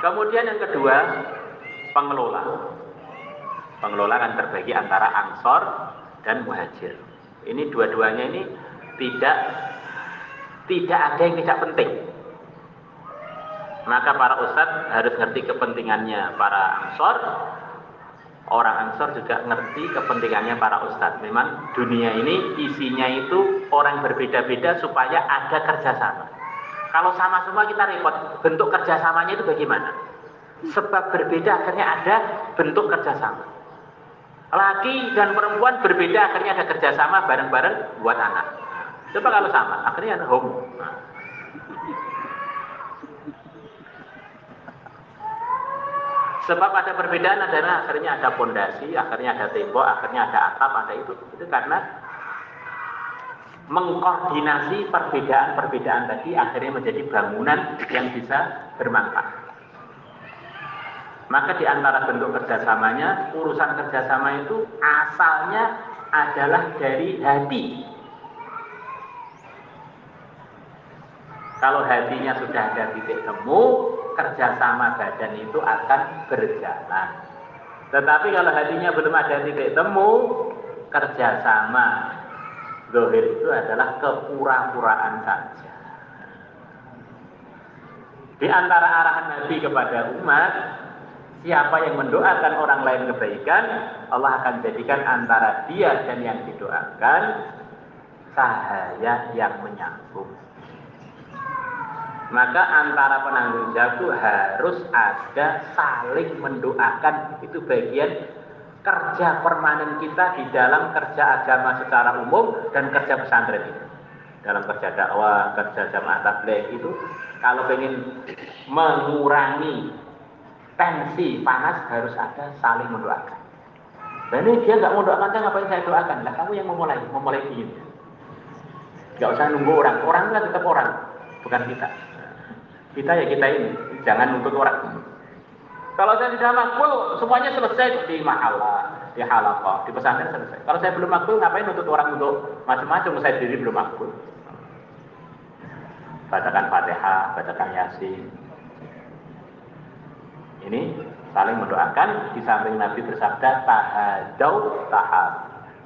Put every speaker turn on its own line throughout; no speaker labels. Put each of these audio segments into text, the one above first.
Kemudian yang kedua, pengelola. Pengelola kan terbagi antara ansor dan muhajir. Ini dua-duanya ini tidak ada yang tidak penting. Maka para ustadz harus ngerti kepentingannya para ansor. Orang ansor juga ngerti kepentingannya para ustadz. Memang dunia ini isinya itu orang berbeda-beda supaya ada kerjasama. Kalau sama semua kita repot. Bentuk kerjasamanya itu bagaimana? Sebab berbeda akhirnya ada bentuk kerjasama. Laki dan perempuan berbeda akhirnya ada kerjasama bareng-bareng buat anak. Coba kalau sama, akhirnya ada home. Sebab ada perbedaan adalah akhirnya ada pondasi, akhirnya ada tembok, akhirnya ada atap, ada itu. Itu karena mengkoordinasi perbedaan-perbedaan tadi akhirnya menjadi bangunan yang bisa bermanfaat. Maka di antara bentuk kerjasamanya, urusan kerjasama itu asalnya adalah dari hati. Kalau hatinya sudah ada titik temu, kerjasama badan itu akan berjalan. Tetapi kalau hatinya belum ada titik temu, kerjasama zahir itu adalah kepura-puraan saja. Di antara arahan Nabi kepada umat, siapa yang mendoakan orang lain kebaikan, Allah akan jadikan antara dia dan yang didoakan cahaya yang menyambung. Maka antara penanggung jawab itu harus ada saling mendoakan. Itu bagian kerja permanen kita di dalam kerja agama secara umum dan kerja pesantren itu. Dalam kerja dakwah, kerja jamaah tabligh itu, kalau ingin mengurangi tensi panas harus ada saling mendoakan. Dan ini dia nggak mau doakan, saya ngapain saya doakan? Lah kamu yang memulai dingin. Nggak usah nunggu orang itu kan tetap orang, bukan kita. Kita ya kita ini, jangan nuntut orang. Kalau saya sudah makbul, semuanya selesai di mahalah, di halaqah, di pesantren selesai. Kalau saya belum makbul, ngapain nuntut orang untuk macam-macam? Saya sendiri belum makbul. Bacakan Fatihah, bacakan Yasin. Ini saling mendoakan. Di samping Nabi bersabda, tahadau tahab.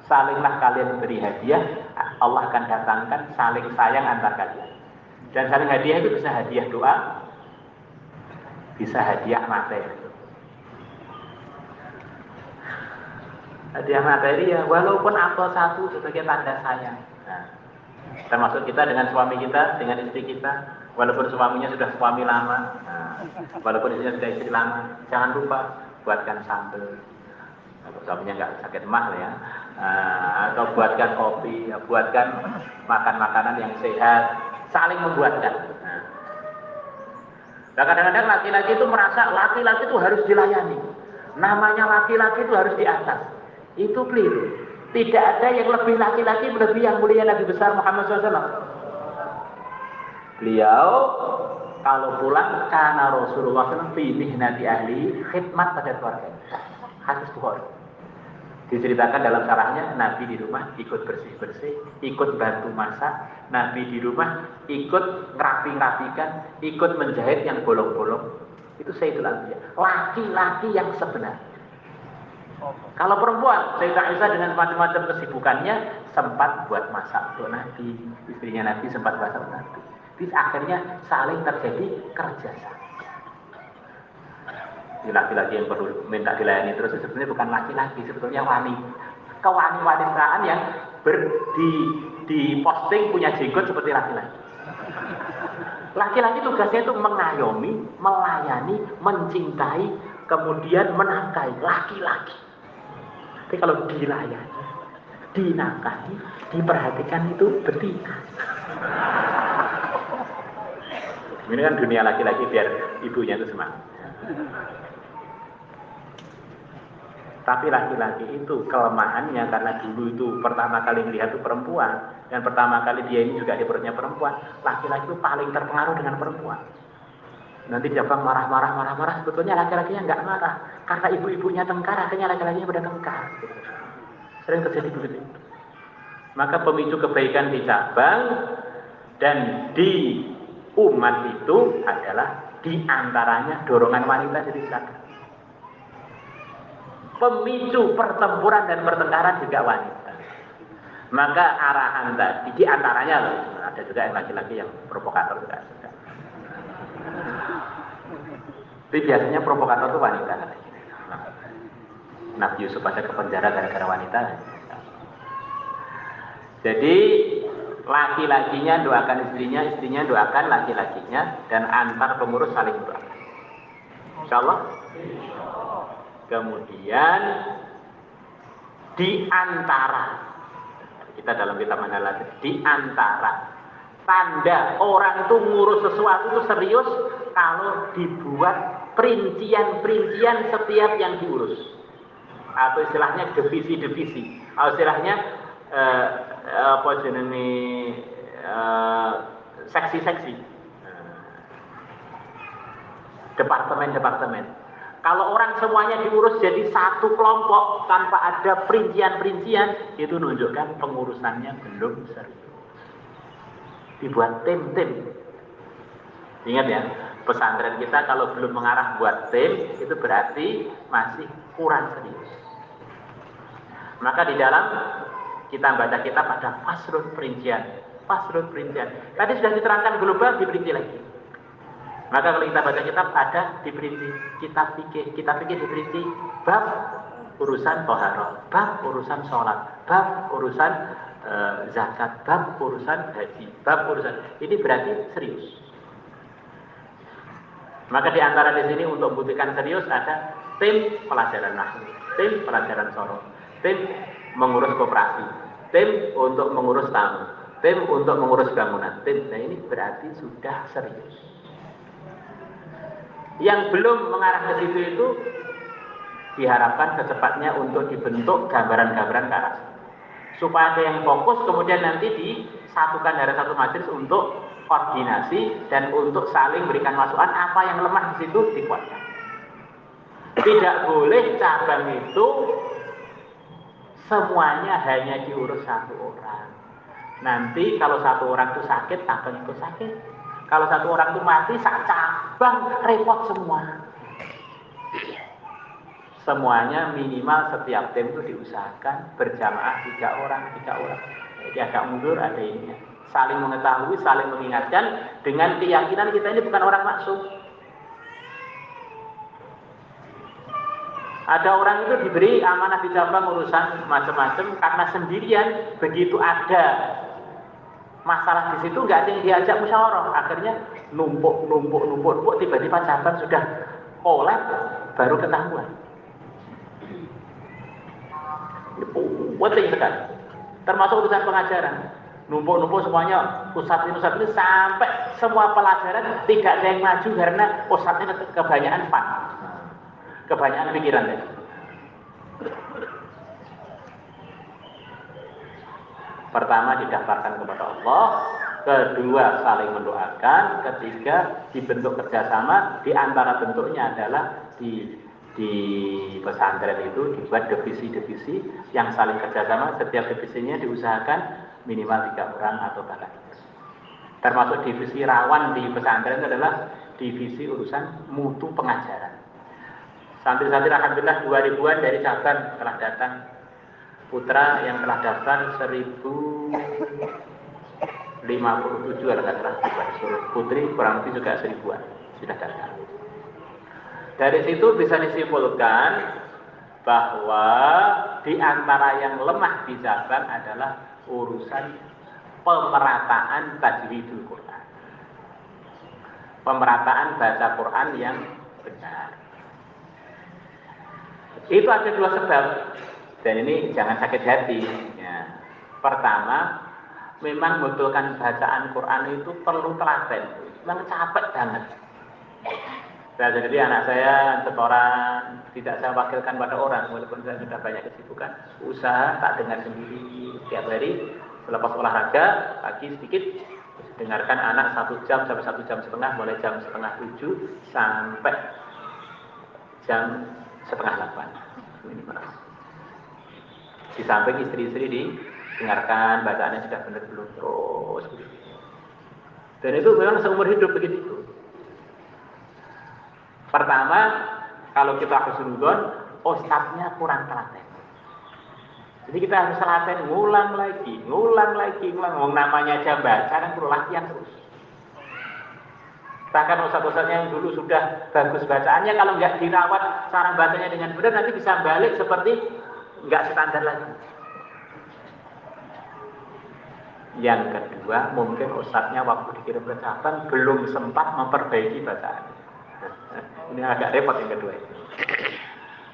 Salinglah kalian beri hadiah, Allah akan datangkan saling sayang antar kalian. Dan saling hadiah itu bisa hadiah doa, bisa hadiah materi. Hadiah materi ya walaupun apel satu sebagai tanda sayang. Nah, termasuk kita dengan suami kita, dengan istri kita, walaupun suaminya sudah suami lama, walaupun istrinya sudah istri lama, jangan lupa buatkan sambal. Kalau suaminya nggak sakit mah ya, atau buatkan kopi, buatkan makan makanan yang sehat. Saling membuatkan. Nah, kadang-kadang laki-laki itu merasa laki-laki itu harus dilayani. Namanya laki-laki itu harus di atas. Itu keliru. Tidak ada yang lebih laki-laki melebihi yang mulia Nabi besar Muhammad SAW. Beliau kalau pulang karena Rasulullah SAW fi mihnati ahli khidmat pada keluarga. Hadis Bukhari. Diceritakan dalam syarahnya, Nabi di rumah ikut bersih-bersih, ikut bantu masak, Nabi di rumah ikut ngerapi-ngerapikan, ikut menjahit yang bolong-bolong. Itu Sayyidul Anbiya, laki-laki yang sebenarnya. Kalau perempuan, Sayyidah Aisyah dengan macam-macam kesibukannya sempat buat masak untuk Nabi, istrinya Nabi sempat masak untuk Nabi. Jadi akhirnya saling terjadi kerjasama. Laki-laki yang perlu minta dilayani terus sebetulnya bukan laki-laki, sebetulnya wanita. Kewani-wanitaan yang di posting punya jenggot seperti laki-laki. Laki-laki tugasnya itu mengayomi, melayani, mencintai, kemudian menafkahi. Laki-laki. Tapi kalau dilayani, dinafkahi, diperhatikan itu betina. Ini kan dunia laki-laki biar ibunya itu semangat. Tapi laki-laki itu kelemahannya karena dulu itu pertama kali melihat itu perempuan dan pertama kali dia ini juga di perutnya perempuan. Laki-laki itu paling terpengaruh dengan perempuan. Nanti dia bang marah, sebetulnya laki-lakinya nggak marah karena ibu-ibunya tengkar, akhirnya laki-lakinya pada tengkar. Sering terjadi begitu. Maka pemicu kebaikan di cabang dan di umat itu adalah diantaranya dorongan wanita jadi silakan. Pemicu pertempuran dan pertengkaran juga wanita. Maka arahan tadi diantaranya loh, ada juga yang laki-laki yang provokator juga. Tapi biasanya provokator itu wanita. Nabi Yusuf aja ke penjara gara-gara wanita. Jadi laki-lakinya doakan istrinya, istrinya doakan laki-lakinya, dan antar pengurus saling doakan. Insyaallah. Kemudian di antara kita dalam kitab Manhalah, di antara tanda orang itu ngurus sesuatu itu serius kalau dibuat perincian-perincian setiap yang diurus, atau istilahnya divisi-divisi, atau istilahnya apa jenenge seksi-seksi, departemen-departemen. Kalau orang semuanya diurus jadi satu kelompok tanpa ada perincian-perincian, itu menunjukkan pengurusannya belum serius. Dibuat tim-tim. Ingat ya, pesantren kita kalau belum mengarah buat tim, itu berarti masih kurang serius. Maka di dalam kita baca kitab ada fasrul perincian. Fasrul perincian. Tadi sudah diterangkan global, diperinci lagi. Maka kalau kita baca kitab ada diperinci, kita pikir diperinci bab urusan toharoh, bab urusan sholat, bab urusan zakat, bab urusan haji, bab urusan ini berarti serius. Maka di antara di sini untuk membuktikan serius ada tim pelajaran nahwu, tim pelajaran soroh, tim mengurus koperasi, tim untuk mengurus tamu, tim untuk mengurus bangunan, tim. Nah ini berarti sudah serius. Yang belum mengarah ke situ itu diharapkan secepatnya untuk dibentuk gambaran-gambaran ke arah situ. Supaya ada yang fokus, kemudian nanti disatukan dari satu majelis untuk koordinasi dan untuk saling berikan masukan apa yang lemah di situ dikuatkan. Tidak boleh cabang itu semuanya hanya diurus satu orang. Nanti kalau satu orang itu sakit, cabang itu sakit. Kalau satu orang itu mati, sak cabang repot semua. Semuanya minimal setiap tim itu diusahakan berjamaah 3 orang. Jadi agak mundur ada ini. Saling mengetahui, saling mengingatkan dengan keyakinan kita ini bukan orang maksum. Ada orang itu diberi amanah di cabang urusan macam-macam karena sendirian, begitu ada masalah di situ nggak ada yang diajak musyawarah, akhirnya numpuk, tiba-tiba cabang sudah kolab baru ketahuan. Penting sekali. Termasuk urusan pengajaran, numpuk semuanya ustadz ini sampai semua pelajaran tidak ada yang maju karena ustadznya kebanyakan kebanyakan pikiran ya. Pertama didaftarkan kepada Allah, kedua saling mendoakan, ketiga dibentuk kerjasama. Di antara bentuknya adalah di pesantren itu dibuat divisi-divisi yang saling kerjasama. Setiap divisinya diusahakan minimal 3 orang atau bahkan. Termasuk divisi rawan di pesantren itu adalah divisi urusan mutu pengajaran. Santri-santri alhamdulillah 2000-an dari cabang telah datang. Putra yang telah daftar 1057 katakanlah, putri kurang lebih juga 1000-an sudah daftar. Dari situ bisa disimpulkan bahwa di antara yang lemah di cabang adalah urusan pemerataan tajwidul Quran, pemerataan baca Quran yang benar. Itu ada 2 sebab. Dan ini jangan sakit hati ya. Pertama, memang membutuhkan bacaan Quran itu perlu telaten. Memang capek banget. Jadi anak saya setoran tidak saya wakilkan pada orang, walaupun saya sudah banyak kesibukan. Usaha tak dengar sendiri tiap hari. Selepas olahraga pagi sedikit dengarkan anak 1 jam sampai 1 jam setengah, mulai jam setengah 7 sampai jam setengah 8 minimal. Di samping istri-istri didengarkan bacaannya sudah benar belum, terus. Dan itu memang seumur hidup begitu. Pertama, kalau kita husnudzon, ustadznya kurang telaten. Jadi kita harus telaten, ngulang lagi. Namanya aja baca kan perlu latihan terus. Bahkan ustadz-ustadznya yang dulu sudah bagus bacaannya, kalau nggak dirawat cara bacanya dengan benar, nanti bisa balik seperti nggak standar lagi. Yang kedua, mungkin ustadznya waktu dikirim ke cabang belum sempat memperbaiki bacaan. Ini agak repot yang kedua ini.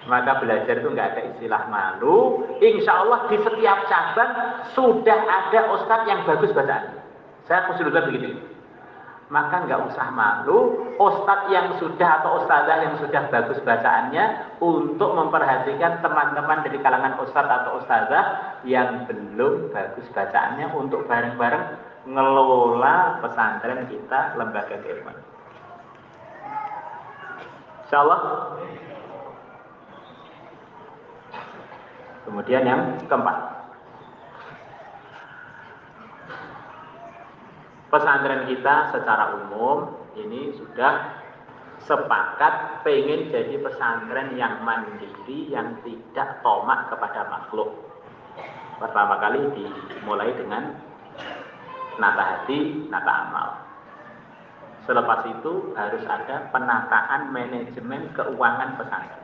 Maka belajar itu nggak ada istilah malu. Insya Allah di setiap cabang sudah ada ustadz yang bagus bacaan. Saya husnudzon begitu. Maka nggak usah malu, ustadz yang sudah atau ustadzah yang sudah bagus bacaannya untuk memperhatikan teman-teman dari kalangan ustadz atau ustadzah yang belum bagus bacaannya untuk bareng-bareng ngelola pesantren kita, lembaga keilmuan. Insyaallah. Kemudian yang keempat, pesantren kita secara umum ini sudah sepakat pengen jadi pesantren yang mandiri, yang tidak tomak kepada makhluk. Pertama kali dimulai dengan nata hati, nata amal. Selepas itu harus ada penataan manajemen keuangan pesantren.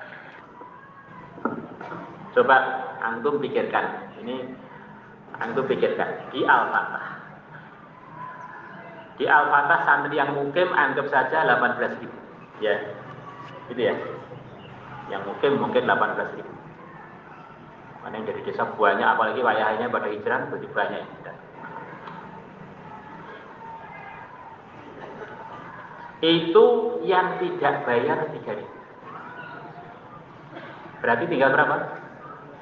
Coba antum pikirkan, di Al-Fatah. Di Al-Fatah santri yang mukim anggap saja 18.000. Ya. Gitu ya. Yang mukim mungkin 18.000. Mana yang dari desa banyak, apalagi wayahnya pada hijrah begitu banyak. Itu yang tidak bayar 3.000. Berarti tinggal berapa?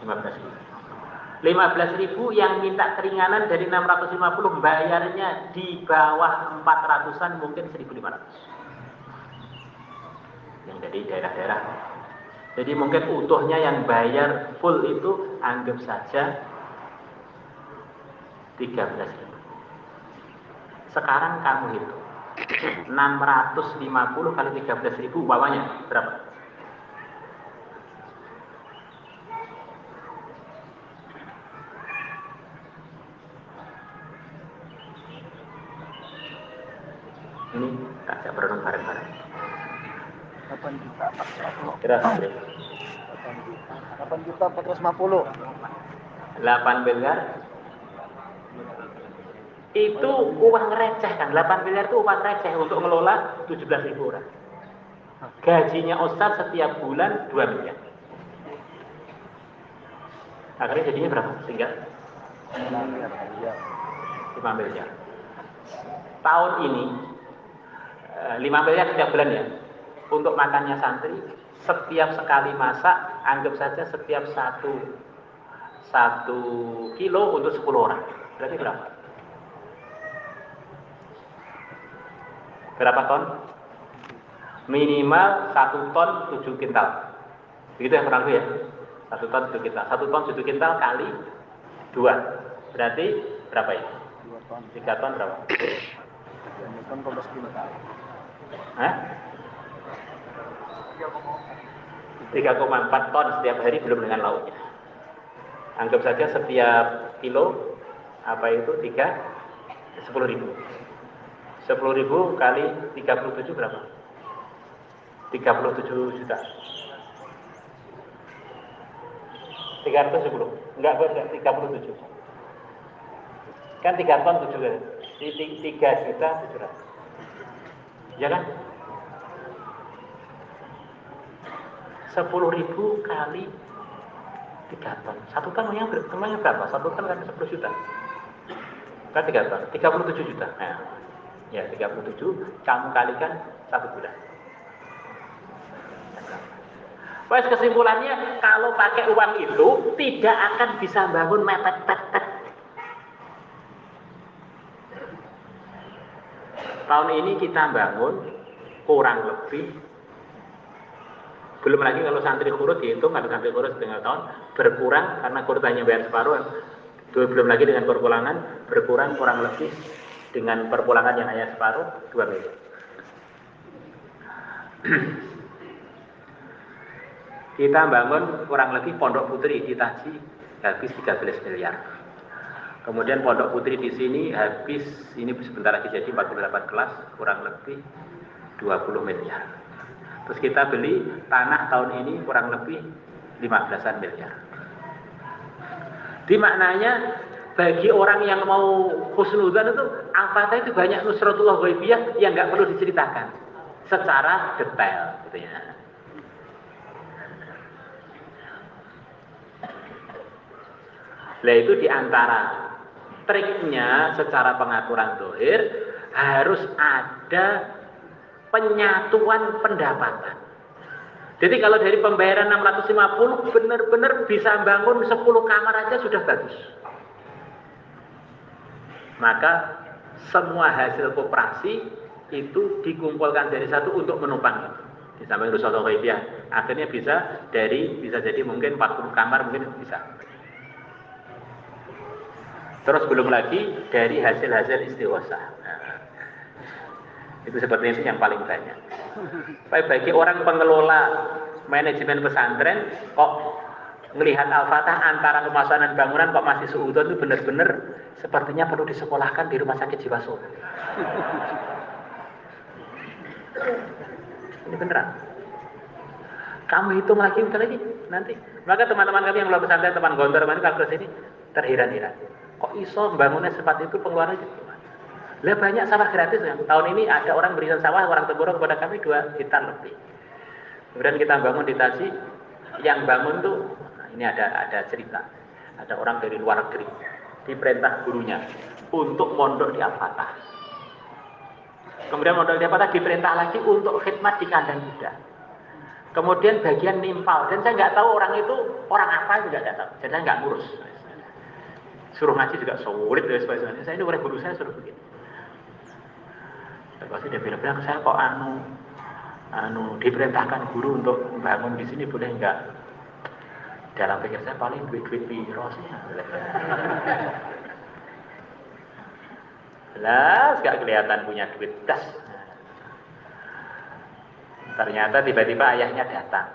15.000. 15.000 yang minta keringanan dari 650 bayarnya di bawah 400-an mungkin 1.500. Yang dari daerah-daerah. Jadi mungkin utuhnya yang bayar full itu anggap saja 13.000. Sekarang kamu hitung 650 kali 13.000 umpamanya berapa? Ini tak berenung bareng-bareng.
8 juta 450.
Kira
8 juta 450.
8 miliar itu uang receh kan. 8 miliar itu uang receh untuk ngelola 17.000 orang. Gajinya ustadz setiap bulan 2 miliar. Akhirnya jadinya berapa? Sehingga 5 miliar. Tahun ini 5 miliar setiap bulan ya. Untuk makannya santri, setiap sekali masak, anggap saja setiap 1 kilo untuk 10 orang. Berarti berapa? Berapa ton? Minimal 1 ton 7 kintal. Begitu ya kurang lebih ya? 1 ton 7 kintal. 1 ton 7 kintal kali 2. Berarti berapa ya?
2 ton.
3 ton berapa?
2 ton 12 kintal.
Hah? 3,4 ton setiap hari belum dengan lauknya. Anggap saja setiap kilo apa itu 10.000. 10.000 kali 37 berapa? 37 juta. 310. Enggak benar, 37. Kan 3 ton 7 kan? 3 juta 700. Ya kan? 10.000 kali 3 ton. 1 ton namanya berapa? 1 ton kan 10 juta. Kan 3 ton, 37 juta. Nah, ya 37 kamu kalikan 1 bulan. Wes kesimpulannya kalau pakai uang itu tidak akan bisa bangun mepet-mepet. Tahun ini kita bangun kurang lebih, belum lagi kalau santri kurut dihitung, kalau santri kurut setengah tahun berkurang karena kurutannya bayar separuh, belum lagi dengan perkulangan berkurang kurang lebih dengan perpulangan yang hanya separuh 2 miliar. Kita bangun kurang lebih pondok putri di Taji habis 13 miliar. Kemudian pondok putri di sini habis, ini sebentar lagi jadi 48 kelas, kurang lebih 20 miliar. Terus kita beli tanah tahun ini kurang lebih 15-an miliar. Di maknanya bagi orang yang mau husnudzan itu Al-Fatihah itu banyak nusratullah ghaibiyah yang nggak perlu diceritakan secara detail gitu ya. Nah itu diantara triknya secara pengaturan zahir harus ada penyatuan pendapatan. Jadi kalau dari pembayaran 650 benar-benar bisa bangun 10 kamar aja sudah bagus. Maka semua hasil koperasi itu dikumpulkan dari satu untuk menopang itu. Di samping nusratullah ghaibiyah akhirnya bisa jadi mungkin 40 kamar mungkin bisa. Terus belum lagi dari hasil-hasil istighosah. Nah, itu seperti itu yang paling banyak. Bagi orang pengelola manajemen pesantren kok melihat Al-Fatah antara pemasangan bangunan kok masih suudon itu benar-benar sepertinya perlu disekolahkan di rumah sakit jiwa Solo. Ini beneran. Kamu hitung lagi nanti. Maka teman-teman kami yang belum pesantren, teman Gontor kemarin kalau sini terheran-heran. Kok iso bangunnya sempat itu pengeluarannya gimana? Lah banyak sawah gratis ya. Tahun ini ada orang berikan sawah orang Temboro kepada kami 2 hektar lebih. Kemudian kita bangun di Tasik, yang bangun tuh ini ada cerita. Ada orang dari luar negeri diperintah gurunya untuk mondok di Al-Fatah. Kemudian mondok di Al-Fatah diperintah lagi untuk khidmat di kandang kuda. Kemudian bagian nimpal dan saya nggak tahu orang itu orang apa juga nggak tahu. Jadi saya nggak ngurus. Suruh ngaji juga sulit dan sebagainya. Saya ini oleh guru saya suruh begini. Pasti dia bilang saya kok diperintahkan guru untuk membangun di sini boleh enggak? Dalam pikir saya paling duit piro sih. Jelas nggak kelihatan punya duit das. Ternyata tiba-tiba ayahnya datang.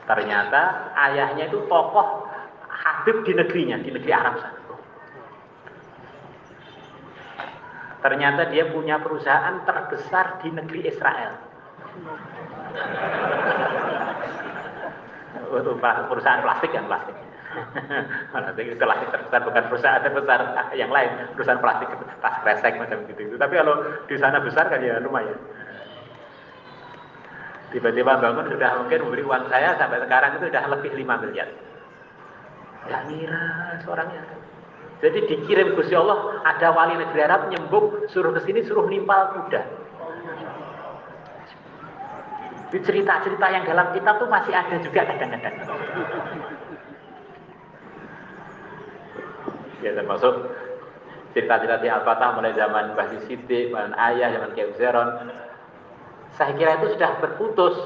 Ternyata ayahnya itu tokoh habib di negerinya, di negeri Arab sana. Ternyata dia punya perusahaan terbesar di negeri Israel. Perusahaan plastik yang plastik. Itu plastik terbesar bukan perusahaan terbesar yang lain, perusahaan plastik tas kresek macam gitu. Tapi kalau di sana besar kan ya lumayan. Tiba-tiba bangun sudah mungkin memberi uang saya sampai sekarang itu sudah lebih 5 miliar. Tidak ngira seorangnya. Jadi dikirim Gusti Allah, ada wali negeri Arab nyembuk, suruh ke sini, suruh nimpal kuda. Di cerita-cerita yang dalam kitab tuh masih ada juga kadang-kadang. Ya termasuk cerita-cerita di Al-Fatah mulai zaman Mbah Siddiq, zaman Ayah, zaman Kiai Zeron. Saya kira itu sudah berputus.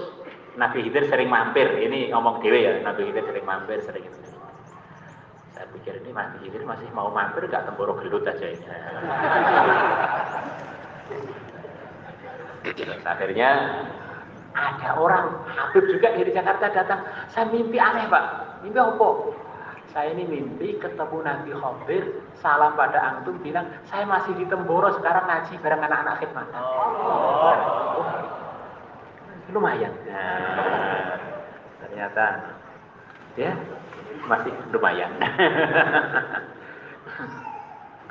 Nabi Khidir sering mampir, ini ngomong dewe ya, Nabi Khidir sering mampir, sering itu. Saya pikir ini Nabi Khidir masih mau mampir, gak Temboro gelut aja ini. Akhirnya ada orang Habib juga dari Jakarta datang. Saya mimpi aneh Pak. Mimpi apa? Saya ini mimpi ketemu Nabi Khidir, salam pada antum, bilang saya masih di Temboro sekarang ngaji bareng anak-anak khidmat. Lumayan. Nah, ternyata ya masih lumayan.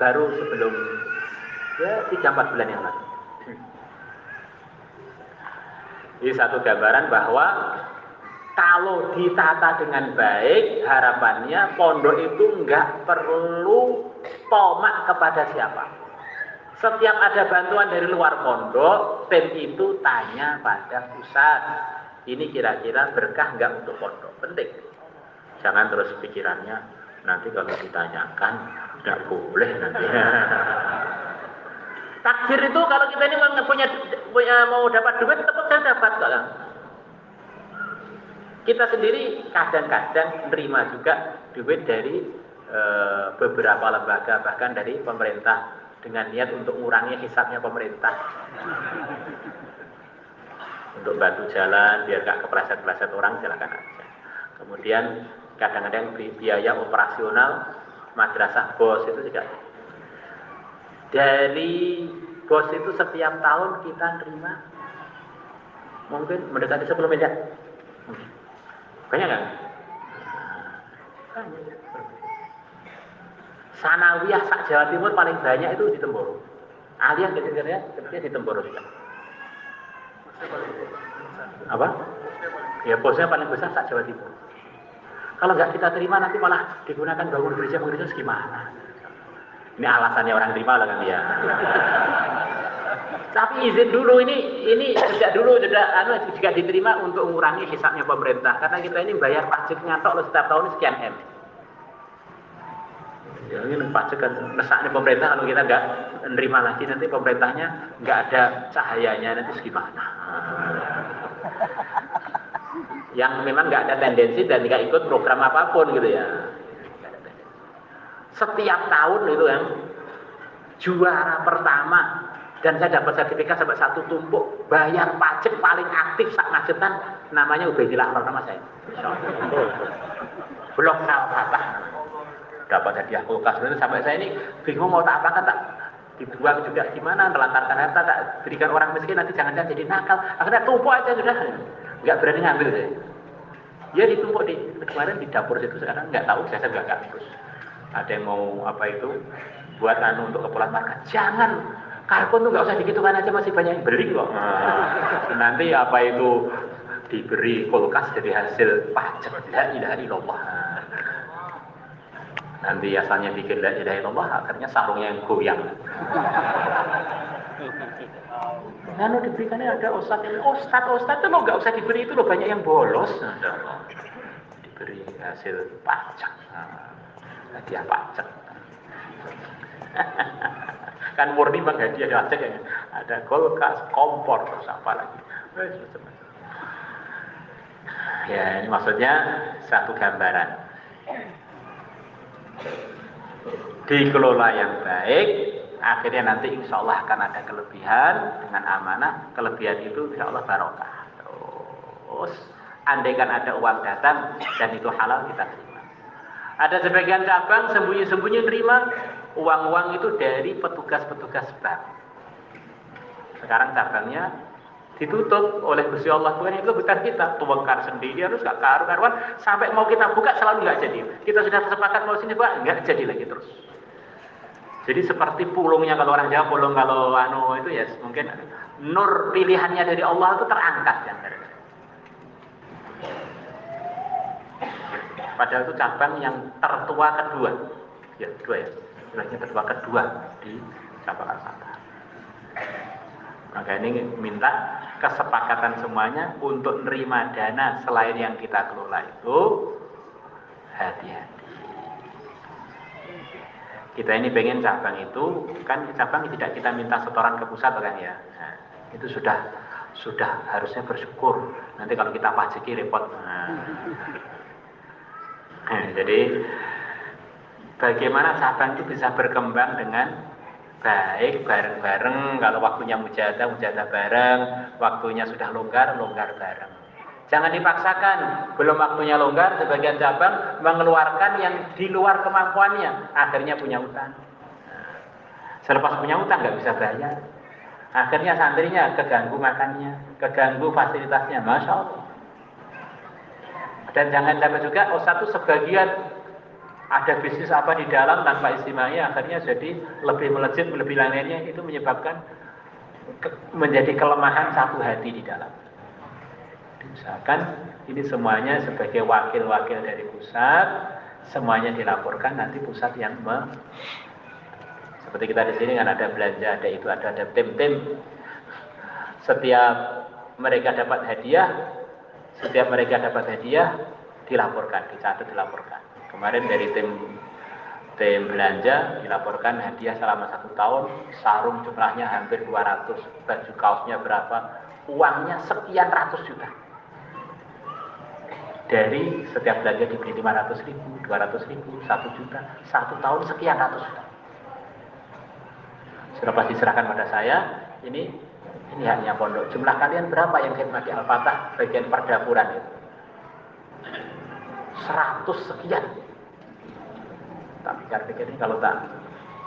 Baru sebelum ya 3-4 bulan yang lalu. Ini satu gambaran bahwa kalau ditata dengan baik, harapannya pondok itu nggak perlu tomak kepada siapa. Setiap ada bantuan dari luar pondok, tim itu tanya pada pusat. Ini kira-kira berkah nggak untuk pondok? Penting. Jangan terus pikirannya, nanti kalau ditanyakan, nggak boleh nanti. Takdir itu kalau kita ini mau dapat duit, tetap saya dapat. Kalau kita sendiri kadang-kadang menerima juga duit dari beberapa lembaga, bahkan dari pemerintah dengan niat untuk mengurangi hisabnya pemerintah, untuk bantu jalan biar gak kepleset-pleset orang, silakan aja. Kemudian kadang-kadang biaya operasional madrasah bos itu juga dari bos itu setiap tahun kita terima mungkin mendekati 10 miliar. Banyak nggak? Sanawiyah sak Jawa Timur paling banyak itu di Temboro. Aliyah kecil-kecilnya sepertinya di Temboro juga. Apa? Ya bosnya paling besar sak Jawa Timur. Kalau nggak kita terima nanti malah digunakan bangun gereja gimana? Ini alasannya orang terima lah kan ya. Tapi izin dulu ini sejak dulu juga diterima untuk mengurangi hisabnya pemerintah karena kita ini bayar pajaknya tok setiap tahun sekian M. Ya ini pajak kan mesaknya pemerintah kalau kita nggak menerima lagi nanti pemerintahnya nggak ada cahayanya nanti gimana? Yang memang nggak ada tendensi dan nggak ikut program apapun gitu ya. Setiap tahun itu yang juara pertama dan saya dapat sertifikat sampai 1 tumpuk bayar pajak paling aktif saat macetan namanya Ubaidillah pertama saya. Blok Al-Fatah dapat hadiah kulkas sampai saya ini bingung mau tak apakan tak dibuang juga gimana melantarkan harta tak berikan orang miskin nanti jangan-jangan jadi nakal akhirnya tumpuk aja sudah nggak berani ngambil saya. Ya ditumpuk di kemarin di dapur situ sekarang nggak tahu saya nggak terus. Ada yang mau apa itu buat untuk keperluan makan jangan karbon tuh nggak usah digitukan aja masih banyak yang beli kok nanti apa itu diberi kulkas jadi hasil pajak la ilaha illallah nanti asalnya bikin la ilaha illallah akhirnya sarungnya yang goyang lalu diberikannya ada ustadz itu lo nggak usah diberi itu lo banyak yang bolos diberi hasil pajak hadiah pajak kan murni bang hadiah pajak ya ada kulkas kompor terus apa lagi ya ini maksudnya satu gambaran dikelola yang baik akhirnya nanti insya Allah akan ada kelebihan dengan amanah kelebihan itu insya Allah barokah terus andaikan ada uang datang dan itu halal kita terima. Ada sebagian cabang sembunyi-sembunyi terima uang-uang itu dari petugas-petugas bank. Sekarang cabangnya ditutup oleh Gusti Allah Tuhan itu bukan kita tuangkan sendiri harus gak karuan sampai mau kita buka selalu nggak jadi. Kita sudah sepakat mau sini Pak nggak jadi lagi terus. Jadi seperti pulungnya kalau orang Jawa pulung kalau itu ya mungkin nur pilihannya dari Allah itu terangkat kan. Padahal itu cabang yang tertua kedua. Ya, kedua ya. Istilahnya tertua kedua di cabang Al-Fatah. Maka ini minta kesepakatan semuanya untuk menerima dana selain yang kita kelola itu hati-hati. Kita ini pengen cabang itu kan cabang tidak kita minta setoran ke pusat kan ya. Nah, itu sudah harusnya bersyukur. Nanti kalau kita pajaki repot. Jadi bagaimana cabang itu bisa berkembang dengan baik bareng-bareng kalau waktunya mujahadah bareng, waktunya sudah longgar bareng. Jangan dipaksakan, belum waktunya longgar sebagian cabang mengeluarkan yang di luar kemampuannya, akhirnya punya utang. Selepas punya utang nggak bisa bayar, akhirnya santrinya keganggu makannya, keganggu fasilitasnya, masya Allah. Dan jangan sampai juga satu sebagian ada bisnis apa di dalam tanpa istimewanya akhirnya jadi lebih melejit, lebih lainnya itu menyebabkan menjadi kelemahan satu hati di dalam. Misalkan ini semuanya sebagai wakil-wakil dari pusat, semuanya dilaporkan nanti pusat yang seperti kita di sini kan ada belanja, ada itu, ada tim-tim. Setiap mereka dapat hadiah dilaporkan, dicatat dilaporkan. Kemarin dari tim belanja dilaporkan hadiah selama 1 tahun, sarung jumlahnya hampir 200, baju kaosnya berapa, uangnya sekian ratus juta. Dari setiap belanja diberi 500.000, 200.000, 1 juta, 1 tahun sekian ratus juta. Selepas diserahkan pada saya, ini haknya pondok. Jumlah kalian berapa yang khidmati Al-Fatah bagian perdapuran itu? 100 sekian. Tak pikir-pikir ini kalau tak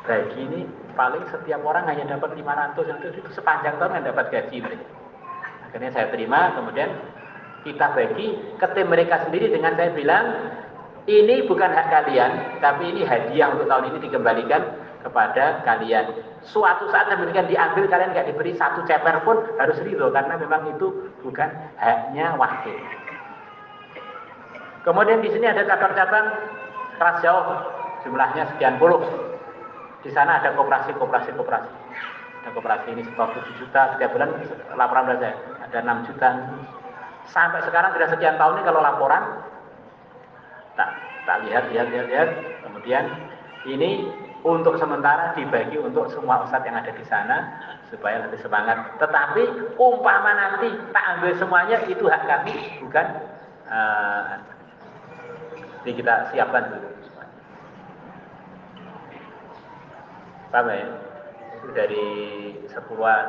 bagi ini paling setiap orang hanya dapat 500 itu sepanjang tahun yang dapat gaji mereka. Akhirnya saya terima, kemudian kita bagi ke tim mereka sendiri dengan saya bilang, ini bukan hak kalian, tapi ini hadiah untuk tahun ini dikembalikan kepada kalian. Suatu saat demikian diambil, kalian nggak diberi satu ceper pun harus ridho, karena memang itu bukan haknya wakil. Kemudian di sini ada cabang-cabang kelas jauh, jumlahnya sekian puluh. Di sana ada koperasi. Ada koperasi ini stok 7 juta, setiap bulan laporan saya ada 6 juta. Sampai sekarang sudah sekian tahun ini kalau laporan tak lihat. Kemudian ini untuk sementara dibagi untuk semua ustadz yang ada di sana supaya lebih semangat. Tetapi umpama nanti tak ambil semuanya, itu hak kami, bukan. Jadi kita siapkan dulu. Paham ya? Itu dari 10-an,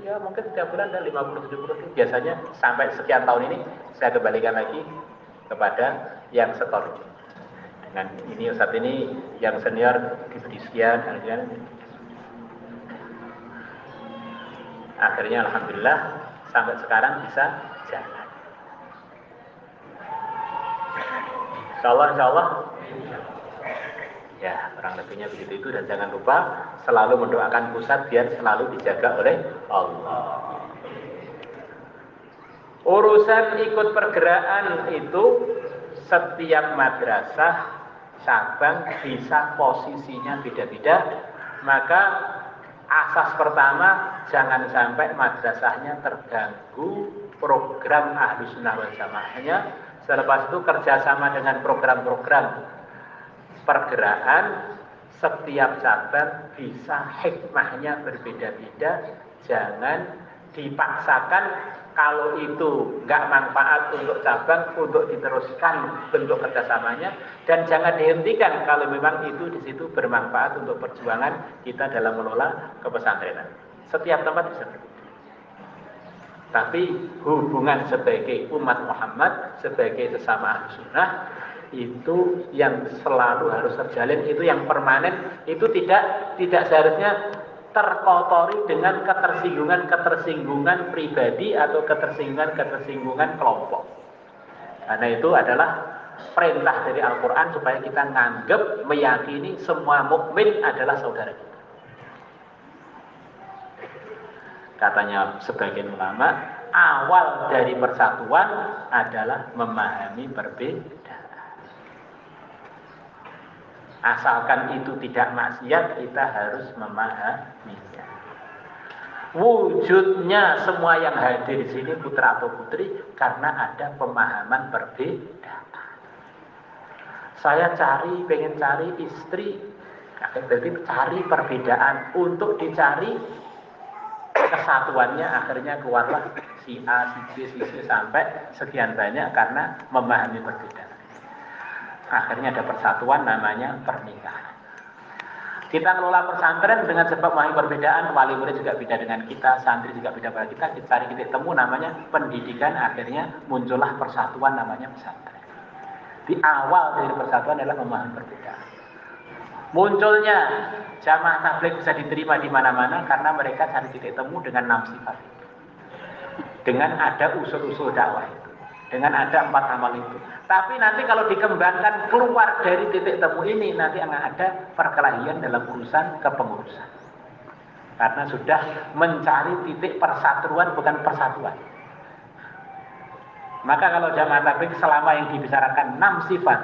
ya mungkin setiap bulan ada 50-70. Biasanya sampai sekian tahun ini saya kembalikan lagi kepada yang setor. Dengan ini Ustadz ini yang senior diberi sekian. Akhirnya alhamdulillah sampai sekarang bisa jalan. Insya Allah. Ya, kurang lebihnya begitu itu, dan jangan lupa selalu mendoakan pusat biar selalu dijaga oleh Allah. Urusan ikut pergerakan itu setiap madrasah cabang bisa posisinya beda-beda, maka asas pertama jangan sampai madrasahnya terganggu program Ahlus Sunnah wal Jamaahnya. Selepas itu kerjasama dengan program-program pergerakan, setiap cabang bisa hikmahnya berbeda-beda. Jangan dipaksakan, kalau itu nggak manfaat untuk cabang untuk diteruskan bentuk kerjasamanya, dan jangan dihentikan kalau memang itu di situ bermanfaat untuk perjuangan kita dalam mengelola kepesantrenan. Setiap tempat bisa berbeda. Tapi hubungan sebagai umat Muhammad, sebagai sesama Ahlus Sunnah, itu yang selalu harus terjalin, itu yang permanen, itu tidak seharusnya terkotori dengan ketersinggungan pribadi atau ketersinggungan kelompok. Karena itu adalah perintah dari Al-Quran supaya kita nganggep, meyakini semua mukmin adalah saudara kita. Katanya sebagian ulama, awal dari persatuan adalah memahami perbedaan. Asalkan itu tidak maksiat, kita harus memahaminya. Wujudnya semua yang hadir di sini, putra atau putri, karena ada pemahaman perbedaan. Saya pengen cari istri, berarti cari perbedaan. Untuk dicari kesatuannya, akhirnya keluarlah si A, si B, si C sampai sekian banyak karena memahami perbedaan. Akhirnya ada persatuan, namanya pernikahan. Kita ngelola pesantren dengan sebab memahami perbedaan, wali murid juga beda dengan kita, santri juga beda dengan kita cari titik temu namanya pendidikan, akhirnya muncullah persatuan namanya pesantren. Di awal dari persatuan adalah memahami perbedaan. Munculnya jamaah tabligh bisa diterima di mana-mana karena mereka cari titik temu dengan 6 sifat itu. Dengan ada usul-usul dakwah itu. Dengan ada 4 amal itu. Tapi nanti kalau dikembangkan keluar dari titik temu ini, nanti akan ada perkelahian dalam urusan kepengurusan. Karena sudah mencari titik persatuan bukan persatuan. Maka kalau jamaah tabligh selama yang dibicarakan 6 sifat,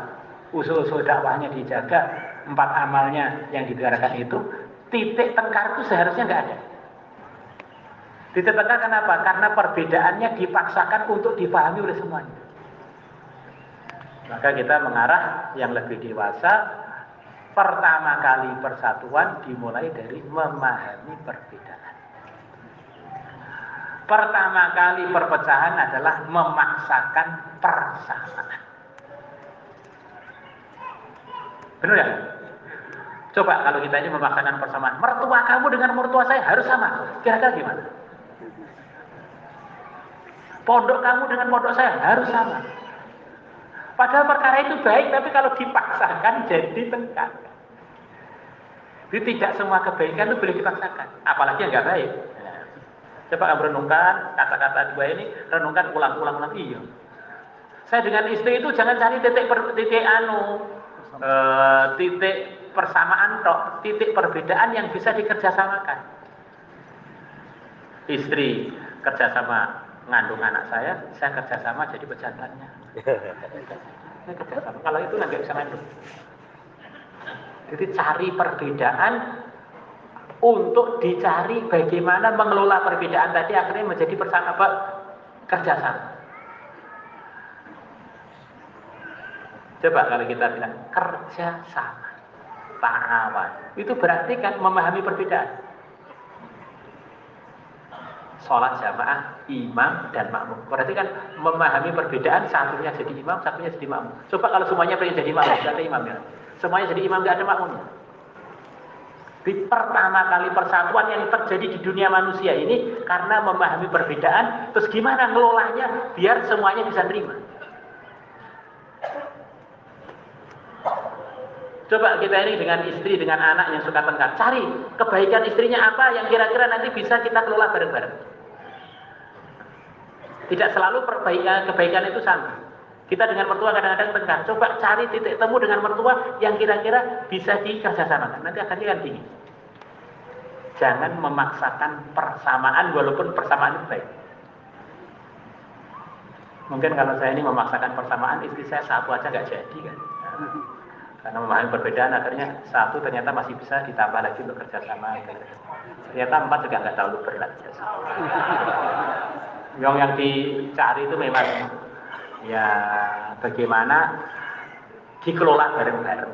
usul-usul dakwahnya dijaga, 4 amalnya yang dibicarakan itu, titik tengkar itu seharusnya nggak ada. Titik tengkar kenapa? Karena perbedaannya dipaksakan untuk dipahami oleh semuanya. Maka kita mengarah yang lebih dewasa. Pertama kali persatuan dimulai dari memahami perbedaan. Pertama kali perpecahan adalah memaksakan persamaan. Benar ya? Coba kalau kita ini memaksakan persamaan, mertua kamu dengan mertua saya harus sama. Kira-kira gimana? Pondok kamu dengan pondok saya harus sama. Padahal perkara itu baik, tapi kalau dipaksakan jadi tengkar. Jadi tidak semua kebaikan itu boleh dipaksakan, apalagi yang nggak baik. Nah, coba kamu renungkan kata-kata dua ini, renungkan ulang-ulang lagi. Iya. Saya dengan istri itu jangan cari titik persamaan toh, titik perbedaan yang bisa dikerjasamakan. Istri kerjasama ngandung anak saya kerjasama jadi pejantannya. Saya kerjasama. Kalau itu nggak bisa ngandung. Jadi cari perbedaan untuk dicari bagaimana mengelola perbedaan tadi akhirnya menjadi kerjasama. Coba kalau kita bilang kerjasama, ta'awan, itu berarti kan memahami perbedaan. Sholat jamaah, imam dan makmum. Berarti kan memahami perbedaan, satunya jadi imam, satunya jadi makmum. Coba kalau semuanya pengen jadi makmum, tidak ada imamnya. Semuanya jadi imam, tidak ada makmumnya. Di pertama kali persatuan yang terjadi di dunia manusia ini karena memahami perbedaan, terus gimana ngelolanya biar semuanya bisa terima. Coba kita ini dengan istri, dengan anak yang suka tengkar, cari kebaikan istrinya apa yang kira-kira nanti bisa kita kelola bareng-bareng. Tidak selalu kebaikan itu sama. Kita dengan mertua kadang-kadang tengkar. Coba cari titik temu dengan mertua yang kira-kira bisa dikerjasamakan. Nanti akhirnya kan tinggi. Jangan memaksakan persamaan walaupun persamaan itu baik. Mungkin kalau saya ini memaksakan persamaan, istri saya satu aja nggak jadi kan. Karena memahami perbedaan akhirnya satu ternyata masih bisa ditambah lagi untuk kerjasama. Ternyata 4 juga nggak terlalu berat. Yang dicari itu memang ya bagaimana dikelola bareng-bareng.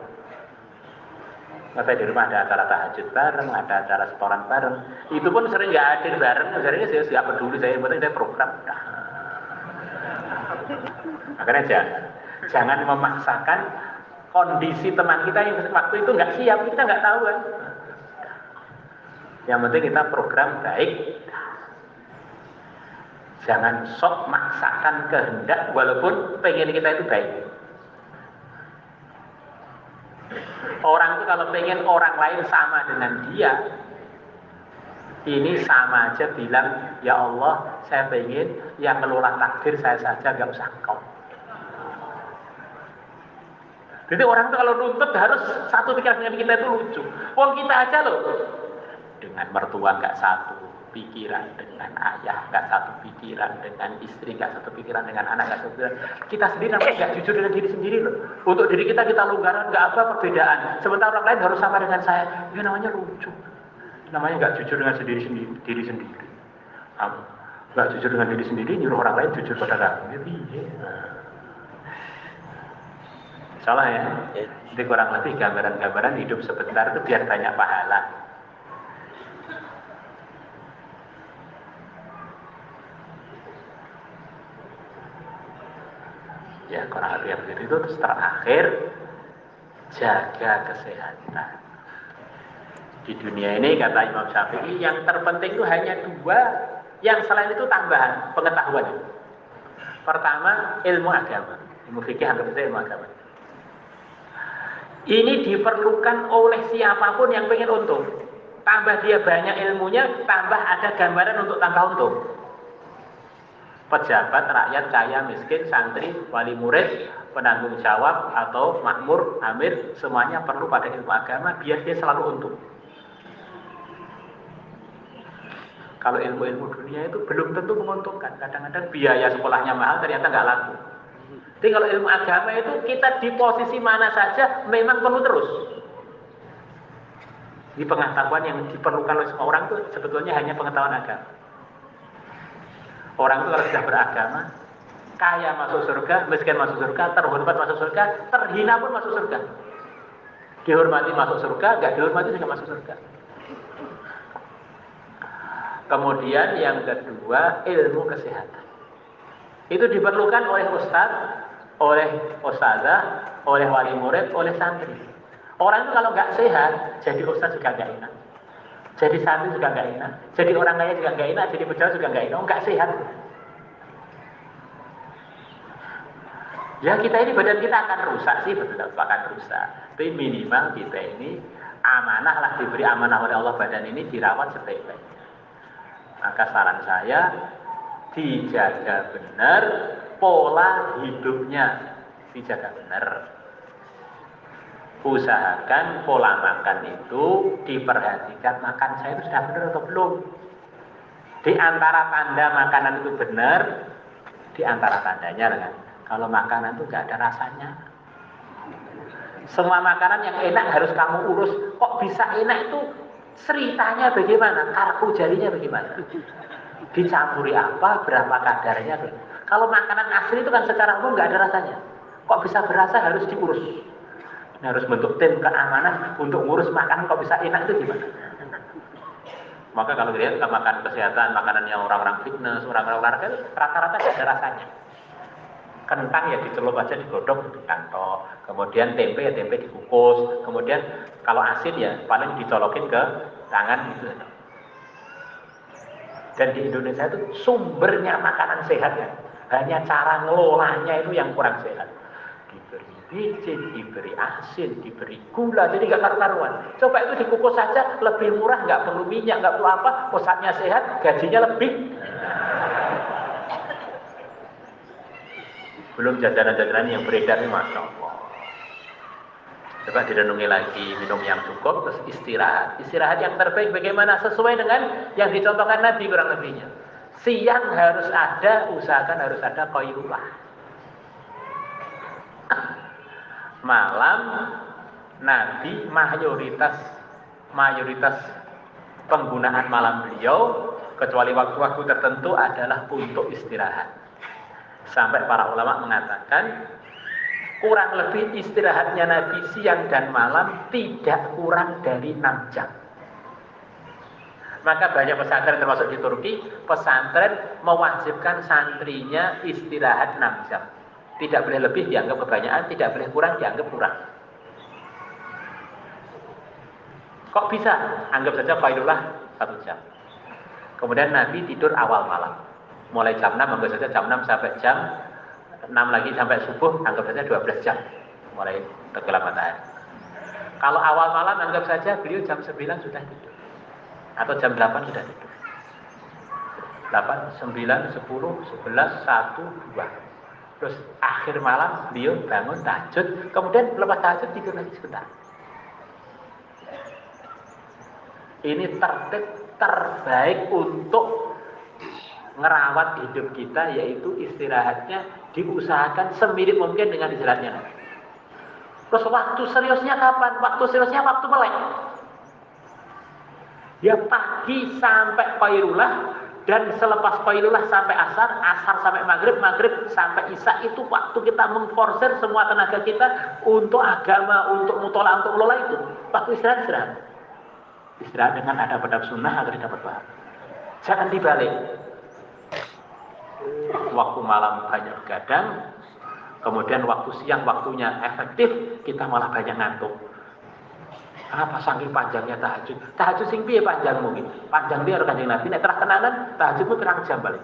Masa di rumah ada acara tahajud bareng, ada acara setoran bareng. Itu pun sering nggak hadir bareng. Sebenarnya saya nggak peduli, saya penting saya program. Akhirnya jangan memaksakan kondisi teman kita yang waktu itu nggak siap, kita nggak tahu kan. Yang penting kita program baik. Jangan sok maksakan kehendak walaupun pengen kita itu baik. Orang itu kalau pengen orang lain sama dengan dia, ini sama aja bilang, ya Allah, saya pengen yang ngelola takdir saya saja, nggak usah kau. Jadi orang itu kalau nuntut harus satu pikiran dengan kita itu lucu. Wong kita aja loh, dengan mertua nggak satu pikiran, dengan ayah nggak satu pikiran, dengan istri nggak satu pikiran, dengan anak nggak satu pikiran. Kita sendiri namanya nggak jujur dengan diri sendiri loh. Untuk diri kita longgaran, nggak apa perbedaan. Sementara orang lain harus sama dengan saya. Ya namanya lucu. Namanya nggak jujur dengan diri sendiri. Nggak jujur dengan diri sendiri, nyuruh orang lain jujur pada kamu. Salah ya. Jadi kurang lebih gambaran-gambaran hidup sebentar itu biar banyak pahala. Ya kurang lebih begitu. Terus terakhir, jaga kesehatan. Di dunia ini kata Imam Syafi'i yang terpenting itu hanya 2, yang selain itu tambahan pengetahuan. Pertama, ilmu agama. Ilmu fikih anggap itu ilmu agama. Ini diperlukan oleh siapapun yang pengen untung. Tambah dia banyak ilmunya, tambah ada gambaran untuk tambah untung. Pejabat, rakyat, kaya, miskin, santri, wali murid, penanggung jawab atau makmur, amir, semuanya perlu pada ilmu agama biar dia selalu untung. Kalau ilmu-ilmu dunia itu belum tentu menguntungkan. Kadang-kadang biaya sekolahnya mahal ternyata nggak laku. Jadi kalau ilmu agama itu kita di posisi mana saja memang perlu terus. Di pengetahuan yang diperlukan oleh semua orang itu sebetulnya hanya pengetahuan agama. Orang itu kalau sudah beragama, kaya masuk surga, miskin masuk surga, terhormat masuk surga, terhina pun masuk surga. Dihormati masuk surga, nggak dihormati juga masuk surga. Kemudian yang kedua, ilmu kesehatan. Itu diperlukan oleh ustadz, oleh ustazah, oleh wali murid, oleh santri. Orang itu kalau nggak sehat, jadi ustaz juga nggak enak. Jadi santri juga nggak enak. Jadi orang kaya juga nggak enak. Jadi pejabat juga nggak enak. Nggak sehat. Ya kita ini badan kita akan rusak sih, betul akan rusak. Tapi minimal kita ini amanah lah, diberi amanah oleh Allah, badan ini dirawat sebaik-baiknya. Maka saran saya, dijaga benar pola hidupnya, dijaga benar. Usahakan pola makan itu diperhatikan, makan saya itu sudah benar atau belum. Di antara tanda makanan itu benar, di antara tandanya kan, kalau makanan itu nggak ada rasanya. Semua makanan yang enak harus kamu urus. Kok bisa enak itu ceritanya bagaimana, kartu jarinya bagaimana, dicampuri apa, berapa kadarnya. Kalau makanan asli itu kan secara umum nggak ada rasanya. Kok bisa berasa, harus diurus. Harus bentuk tim keamanan untuk ngurus makanan kok bisa enak itu gimana? Maka kalau dilihat ke makan kesehatan, makanan yang orang-orang fitness, orang-orang olahraga itu rata-rata tidak ada rasanya. Kentang ya dicelup aja, digodok, dikantok. Kemudian tempe ya tempe dikukus. Kemudian kalau asin ya paling dicolokin ke tangan gitu. Dan di Indonesia itu sumbernya makanan sehat ya. Hanya cara ngelolanya itu yang kurang sehat. Diberi biji, diberi asin, diberi gula, jadi nggak karu-karuan. Coba itu dikukus saja, lebih murah, nggak perlu minyak, nggak perlu apa, pusatnya sehat, gajinya lebih. Belum jajanan-jajanan yang beredar ini, Masya Allah. Coba direnungi lagi, minum yang cukup, terus istirahat. Istirahat yang terbaik bagaimana? Sesuai dengan yang dicontohkan Nabi kurang lebihnya. Siang harus ada, usahakan harus ada qailullah. Malam Nabi mayoritas penggunaan malam beliau kecuali waktu-waktu tertentu adalah untuk istirahat. Sampai para ulama mengatakan kurang lebih istirahatnya Nabi siang dan malam tidak kurang dari 6 jam. Maka banyak pesantren termasuk di Turki, pesantren mewajibkan santrinya istirahat 6 jam. Tidak boleh lebih dianggap kebanyakan, tidak boleh kurang dianggap kurang. Kok bisa? Anggap saja qailullah 1 jam. Kemudian Nabi tidur awal malam. Mulai jam 6, anggap saja jam 6 sampai jam 6 lagi sampai subuh, anggap saja 12 jam. Mulai tenggelam matahari. Kalau awal malam anggap saja beliau jam 9 sudah tidur. Atau jam 8 sudah tidur. 8, 9, 10, 11, 1, 2. Terus akhir malam beliau bangun tahajud, kemudian lepas tahajud tidur lagi sebentar. Ini tertib terbaik untuk ngerawat hidup kita, yaitu istirahatnya diusahakan semirip mungkin dengan istirahatnya. Terus waktu seriusnya kapan? Waktu seriusnya waktu melek. Ya pagi sampai qailullah. Dan selepas qailullah sampai asar, asar sampai maghrib, maghrib sampai isya, itu waktu kita mengforsir semua tenaga kita untuk agama, untuk mutola'ah, untuk melola itu. Waktu istirahat. Istirahat dengan adab-adab sunnah agar dapat pahala. Jangan dibalik. Waktu malam banyak begadang, kemudian waktu siang waktunya efektif, kita malah banyak ngantuk. Kenapa saking panjangnya tahajud? Tahajud sing piye panjangmu gitu. Panjang dia Kanjeng Nabi nek terah tenanan tahajudmu pirang jam balik.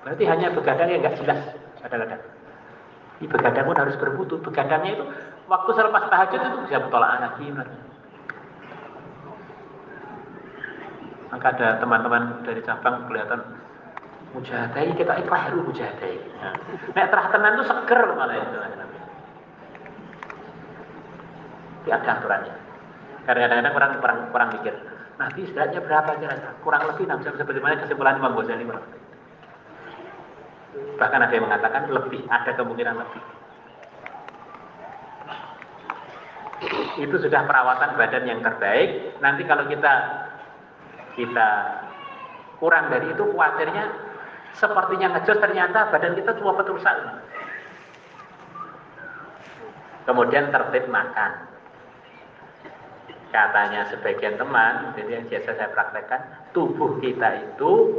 Berarti hanya begadang yang enggak jelas kadang-kadang. Ini begadang pun harus bermutu. Begadangnya itu waktu selepas tahajud itu bisa bertolak lagi. Maka ada teman-teman dari cabang kelihatan mujahadai, kita ikhlas mujahadai. Nek terah tenan itu seger malah itu. Tidak ada aturannya. Kadang-kadang kurang mikir. Nanti istirahatnya berapa kira-kira? Kurang lebih 6 jam sebagaimana kesimpulan Imam Ghazali. Bahkan ada yang mengatakan lebih, ada kemungkinan lebih. Itu sudah perawatan badan yang terbaik. Nanti kalau kita kurang dari itu, khawatirnya sepertinya ngejos, ternyata badan kita cuma rusak. Kemudian tertib makan. Katanya sebagian teman, jadi yang biasa saya praktekkan, tubuh kita itu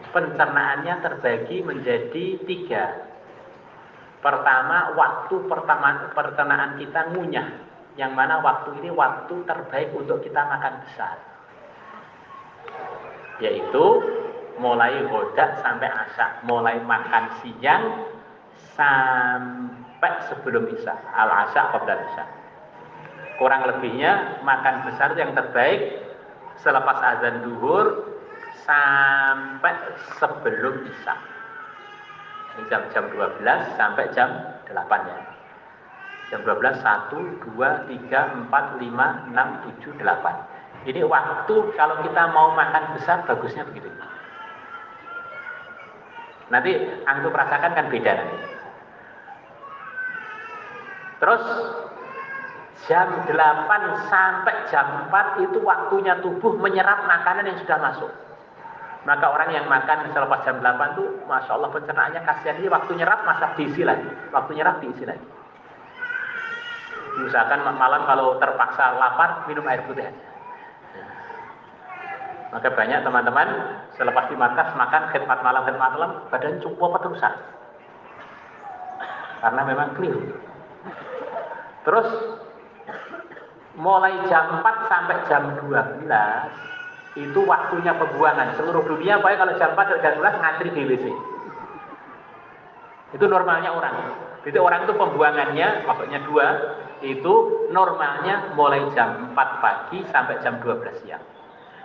pencernaannya terbagi menjadi 3. Pertama, waktu pencernaan kita ngunyah. yang mana waktu ini waktu terbaik untuk kita makan besar, yaitu mulai ghodak sampai asya, mulai makan siang sampai sebelum isya, al-asya qabla isya. Kurang lebihnya makan besar yang terbaik selepas azan zuhur sampai sebelum isya. Ini jam 12 sampai jam 8 ya. Jam 12, 1, 2, 3, 4, 5, 6, 7, 8. Ini waktu kalau kita mau makan besar bagusnya begitu. Nanti antum rasakan kan beda nanti. Terus jam 8 sampai jam 4 itu waktunya tubuh menyerap makanan yang sudah masuk. Maka orang yang makan selepas jam 8 itu, Masya Allah pencernaannya kasihan. Ini waktu nyerap masak diisi lagi. Waktu nyerap diisi lagi. Misalkan malam kalau terpaksa lapar, minum air putih aja. Maka banyak teman-teman selepas di markas makan khidmat malam, badan cukup terusan. Karena memang keliru. Terus mulai jam 4 sampai jam 12 itu waktunya pembuangan. Seluruh dunia baik kalau jam 4 sampai jam 12 ngantri di WC. Itu normalnya orang. Jadi orang itu pembuangannya maksudnya 2 itu normalnya mulai jam 4 pagi sampai jam 12 siang.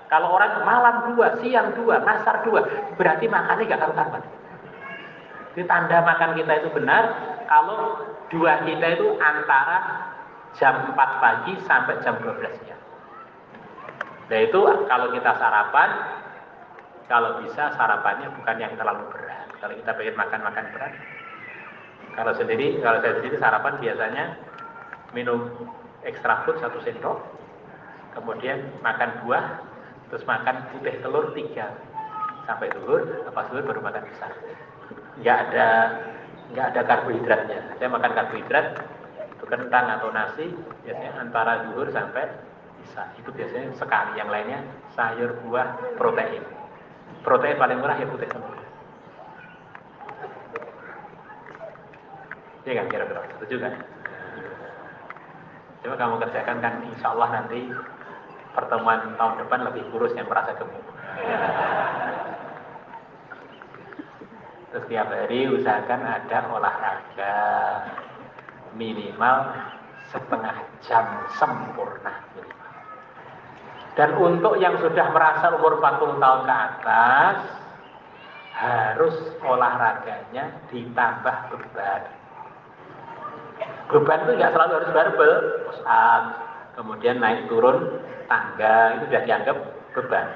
Kalau orang malam 2, siang 2, ngasar 2, berarti makannya gak karuan. Jadi tanda makan kita itu benar kalau 2 kita itu antara jam 4 pagi sampai jam 12 siang. Nah itu kalau kita sarapan, kalau bisa sarapannya bukan yang terlalu berat. Kalau kita pengen makan berat. Kalau saya sendiri sarapan biasanya minum extra food 1 sendok, kemudian makan buah, terus makan putih telur 3 sampai zuhur, lepas zuhur baru makan besar. Nggak ada karbohidratnya. Saya makan karbohidrat itu kentang atau nasi biasanya antara zuhur sampai isya. Itu biasanya sekali, yang lainnya sayur, buah, protein. Protein paling murah ya putih telur. Iya kan kira-kira, setuju kan? Coba kamu kerjakan kan, insya Allah nanti pertemuan tahun depan lebih kurus yang merasa gemuk. Terus tiap hari usahakan ada olahraga minimal setengah jam sempurna minimal. Dan untuk yang sudah merasa umur 40 tahun ke atas harus olahraganya ditambah beban. Beban itu nggak selalu harus barbel, push up, kemudian naik turun tangga, itu sudah dianggap beban.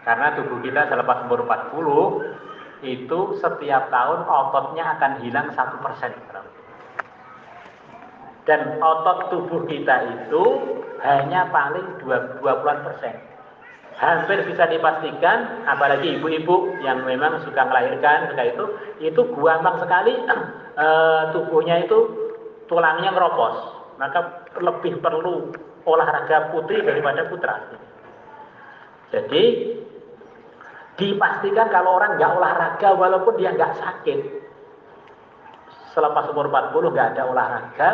Karena tubuh kita selepas umur 40 itu setiap tahun ototnya akan hilang 1%. Dan otot tubuh kita itu hanya paling 20%. Hampir bisa dipastikan, apalagi ibu-ibu yang memang suka melahirkan, itu gampang sekali tubuhnya itu tulangnya ngeropos. Maka lebih perlu olahraga putri daripada putra. Jadi dipastikan kalau orang nggak olahraga walaupun dia nggak sakit, selepas umur 40 nggak ada olahraga,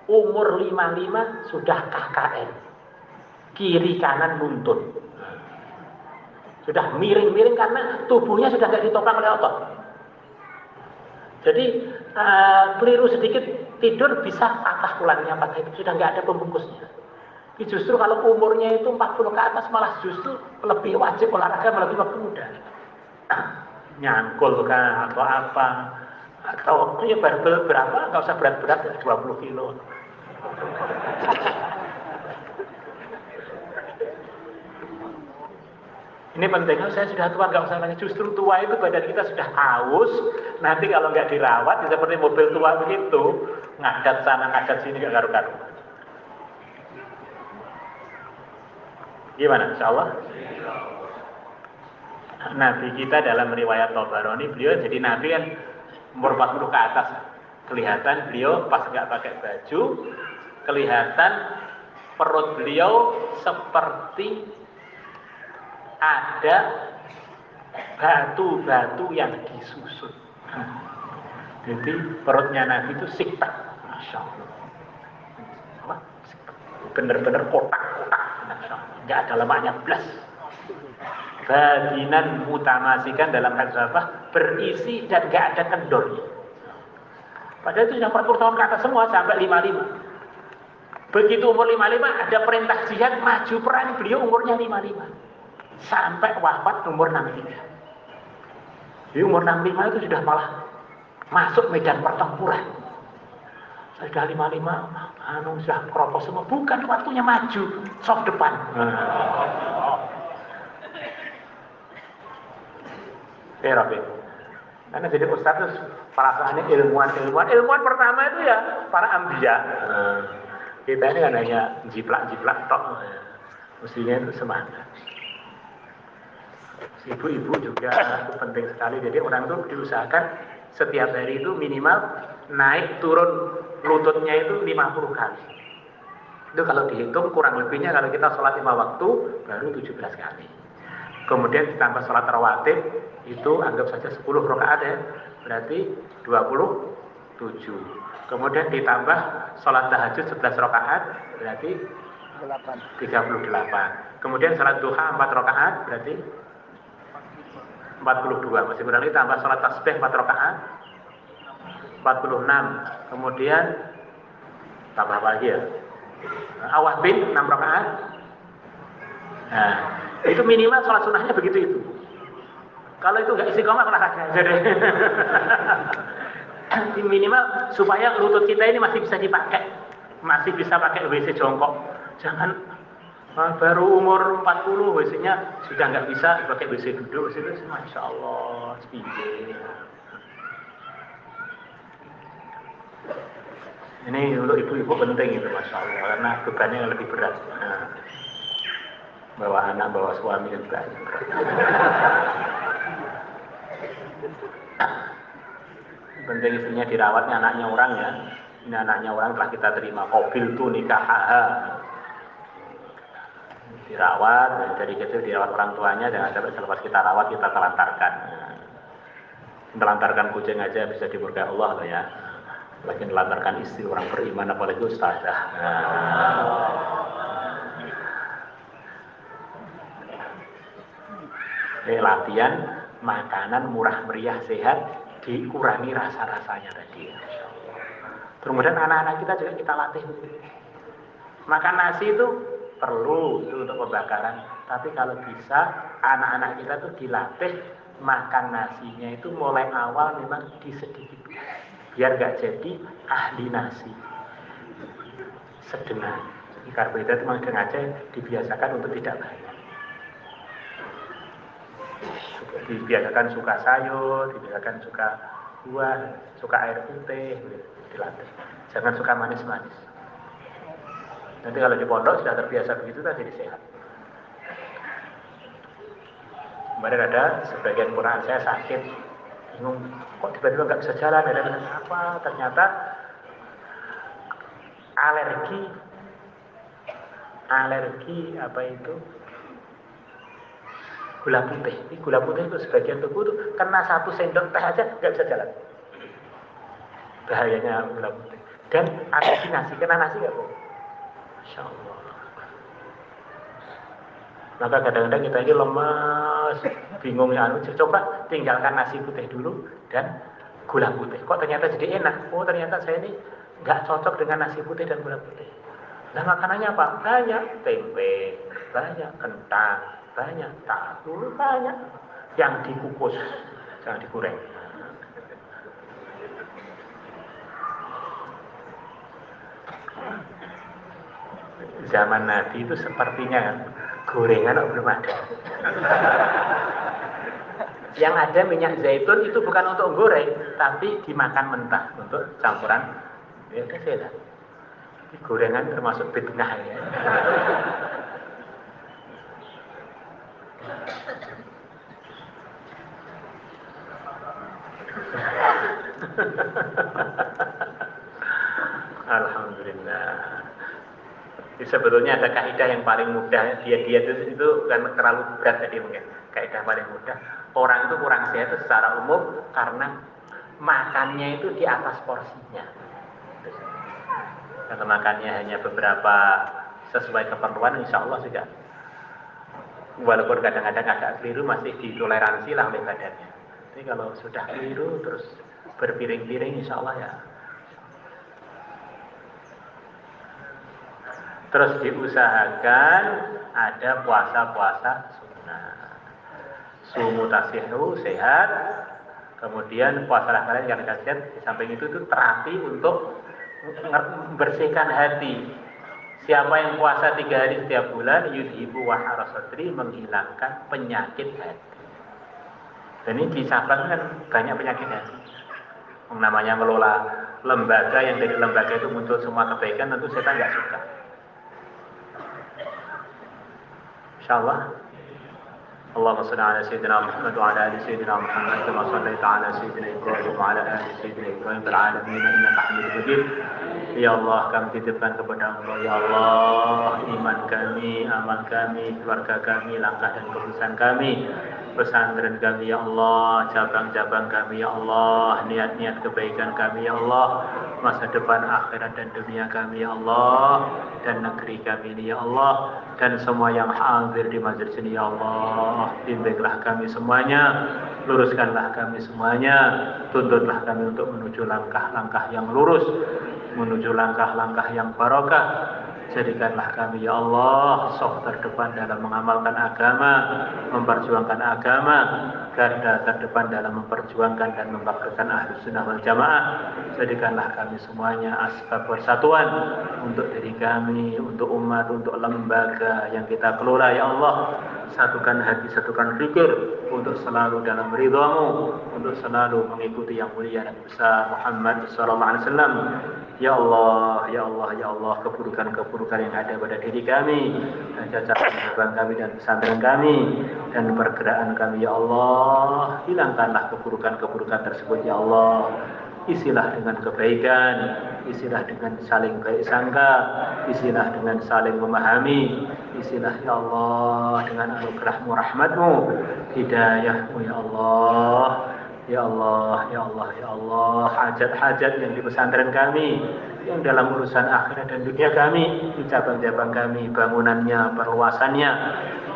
umur 55 sudah KKN, kiri kanan nuntun, sudah miring-miring karena tubuhnya sudah nggak ditopang oleh otot. Jadi keliru sedikit tidur bisa patah tulangnya, sudah nggak ada pembungkusnya. Justru kalau umurnya itu 40 ke atas malah justru lebih wajib olahraga lebih waktu muda. Nyangkul kah atau apa, atau ya barbel berapa, nggak usah berat-berat, 20 kilo. Ini pentingnya, saya sudah tua, nggak usah nanya. Justru tua itu badan kita sudah haus. Nanti kalau nggak dirawat, ya seperti mobil tua begitu, ngadat sana ngadat sini nggak karu-karu. Gimana? Insya Allah. Nabi kita dalam riwayat Tabarani, beliau jadi Nabi kan umur 40 ke atas. Kelihatan beliau pas nggak pakai baju, kelihatan perut beliau seperti ada batu-batu yang disusun. Jadi perutnya Nabi itu siktak, Masya Allah. bener-bener kotak-kotak, nggak ada lemaknya blas. Baginan mutamasikan dalam hadis apa? Berisi dan nggak ada kendornya. Padahal itu sudah 40 tahun ke atas semua sampai 55. Begitu umur 55 ada perintah jihad maju perang, beliau umurnya 55. Sampai wafat umur 63. Di umur 65 itu sudah malah masuk medan pertempuran. Sudah 55, sudah keropos semua. Bukan waktunya maju, soft depan. Rabi. Karena jadi ustaz itu perasaannya ilmuwan pertama itu ya para ambiya. Kita ini kan hanya jiplak tok. Mestinya itu semangat. Ibu-ibu juga itu penting sekali. Jadi orang itu diusahakan setiap hari itu minimal naik turun lututnya itu 50 kali. Itu kalau dihitung kurang lebihnya kalau kita sholat 5 waktu baru 17 kali. Kemudian ditambah sholat rawatib itu anggap saja 10 rakaat ya, berarti 27. Kemudian ditambah sholat tahajud 11 rakaat berarti 38. Kemudian sholat duha 4 rakaat berarti 42. Masih kurang lagi tambah sholat tasbih 4 rakaat 46. Kemudian tambah apa lagi ya? Awabin 6 rakaat. Nah, itu minimal sholat sunnahnya begitu itu. Kalau itu nggak istiqomah olahraga aja deh. Minimal supaya lutut kita ini masih bisa dipakai, masih bisa pakai WC jongkok. Jangan baru umur 40 WC-nya sudah nggak bisa pakai WC duduk. Itu masya Allah, speedy. Ini untuk ibu-ibu penting itu masya Allah karena bebannya lebih berat. Nah, bawa anak, bawa suami juga. Penting istrinya dirawatnya anaknya orang ya. Ini anaknya orang telah kita terima. Qabil tu nikahaha. Dirawat, dari kecil dirawat orang tuanya, jangan sampai selepas kita rawat kita telantarkan. Telantarkan kucing aja bisa dimurkai Allah loh ya. Lagi telantarkan istri orang beriman apalagi ustazah. Latihan makanan murah meriah sehat dikurangi rasa-rasanya tadi. Kemudian anak-anak kita juga kita latih. Makan nasi itu perlu itu untuk pembakaran, tapi kalau bisa anak-anak kita tuh dilatih makan nasinya itu mulai awal memang disedikit, biar gak jadi ahli nasi. Sedengah. Karbohidrat memang sengaja dibiasakan untuk tidak banyak. Dibiasakan suka sayur, dibiasakan suka buah, suka air putih, dilatih. Jangan suka manis-manis. Nanti kalau di pondok sudah terbiasa begitu, kan jadi sehat. Kemarin ada sebagian kurang saya sakit, bingung, kok tiba-tiba nggak bisa jalan, ada apa? Ternyata alergi apa itu? Gula putih. Ini gula putih itu sebagian tubuh itu kena 1 sendok teh aja nggak bisa jalan. Bahayanya gula putih. Dan alergi nasi, kena nasi nggak boleh. Masya Allah. Maka kadang-kadang kita ini lemas, bingung ya. Coba tinggalkan nasi putih dulu dan gula putih. Kok ternyata jadi enak? Oh ternyata saya ini nggak cocok dengan nasi putih dan gula putih. Nah makanannya apa? Banyak tempe, banyak kentang, banyak tahu, banyak yang dikukus, jangan digoreng. Zaman Nabi itu sepertinya gorengan belum ada. Yang ada minyak zaitun itu bukan untuk goreng, tapi dimakan mentah untuk campuran. Ya saya gorengan termasuk bid'ah ya. Alhamdulillah. Jadi sebetulnya ada kaidah yang paling mudah. Dia itu bukan terlalu berat tadi mungkin. Kaidah paling mudah. Orang itu kurang sehat itu secara umum karena makannya itu di atas porsinya. Kalau makannya hanya beberapa sesuai keperluan insya Allah juga. Walaupun kadang-kadang agak keliru masih ditoleransi lah oleh badannya. Tapi kalau sudah keliru terus berpiring-piring insya Allah ya. Terus diusahakan ada puasa-puasa sunnah. Sumu tasihu sehat. Kemudian puasa kalian yang sehat. Di samping itu terapi untuk membersihkan hati. Siapa yang puasa 3 hari setiap bulan, yudhibu wa harasatri, menghilangkan penyakit hati. Dan ini di Sabang kan banyak penyakit hati. Namanya ngelola lembaga, yang dari lembaga itu muncul semua kebaikan, tentu setan nggak suka. Insyaallah. Allahumma shalli ala sayyidina Muhammad wa ala ali sayyidina Muhammad kama shallaita ala sayyidina Ibrahim wa ala ali sayyidina Ibrahim fil alamin innaka Hamidum Majid. Ya Allah, kami titipkan kepada Allah, ya Allah, iman kami, amal kami, keluarga kami, langkah dan keputusan kami, pesantren kami, ya Allah, cabang-cabang kami, ya Allah, niat-niat kebaikan kami, ya Allah, masa depan akhirat dan dunia kami, ya Allah, dan negeri kami ini, ya Allah, dan semua yang hadir di majelis ini, ya Allah, bimbinglah kami semuanya, luruskanlah kami semuanya, tuntutlah kami untuk menuju langkah-langkah yang lurus, menuju langkah-langkah yang barokah. Jadikanlah kami, ya Allah, saf terdepan dalam mengamalkan agama, memperjuangkan agama, garda terdepan dalam memperjuangkan dan membangkitkan Ahlus Sunnah wal Jamaah. Jadikanlah kami semuanya asbab persatuan untuk diri kami, untuk umat, untuk lembaga yang kita kelola, ya Allah. Satukan hati, satukan fikir untuk selalu dalam ridhamu, untuk selalu mengikuti yang mulia dan besar Muhammad sallallahu alaihi wasallam. Ya Allah, ya Allah, ya Allah, keburukan-keburukan yang ada pada diri kami, dan cacat kami dan pesantren kami dan pergerakan kami, ya Allah, hilangkanlah keburukan-keburukan tersebut, ya Allah. Isilah dengan kebaikan, isilah dengan saling baik sangka, isilah dengan saling memahami, isilah, ya Allah, dengan anugerahmu, rahmatmu, hidayahmu, ya Allah. Ya Allah, ya Allah, ya Allah, hajat-hajat yang di pesantren kami, yang dalam urusan akhirat dan dunia kami, di cabang-cabang kami, bangunannya, perluasannya,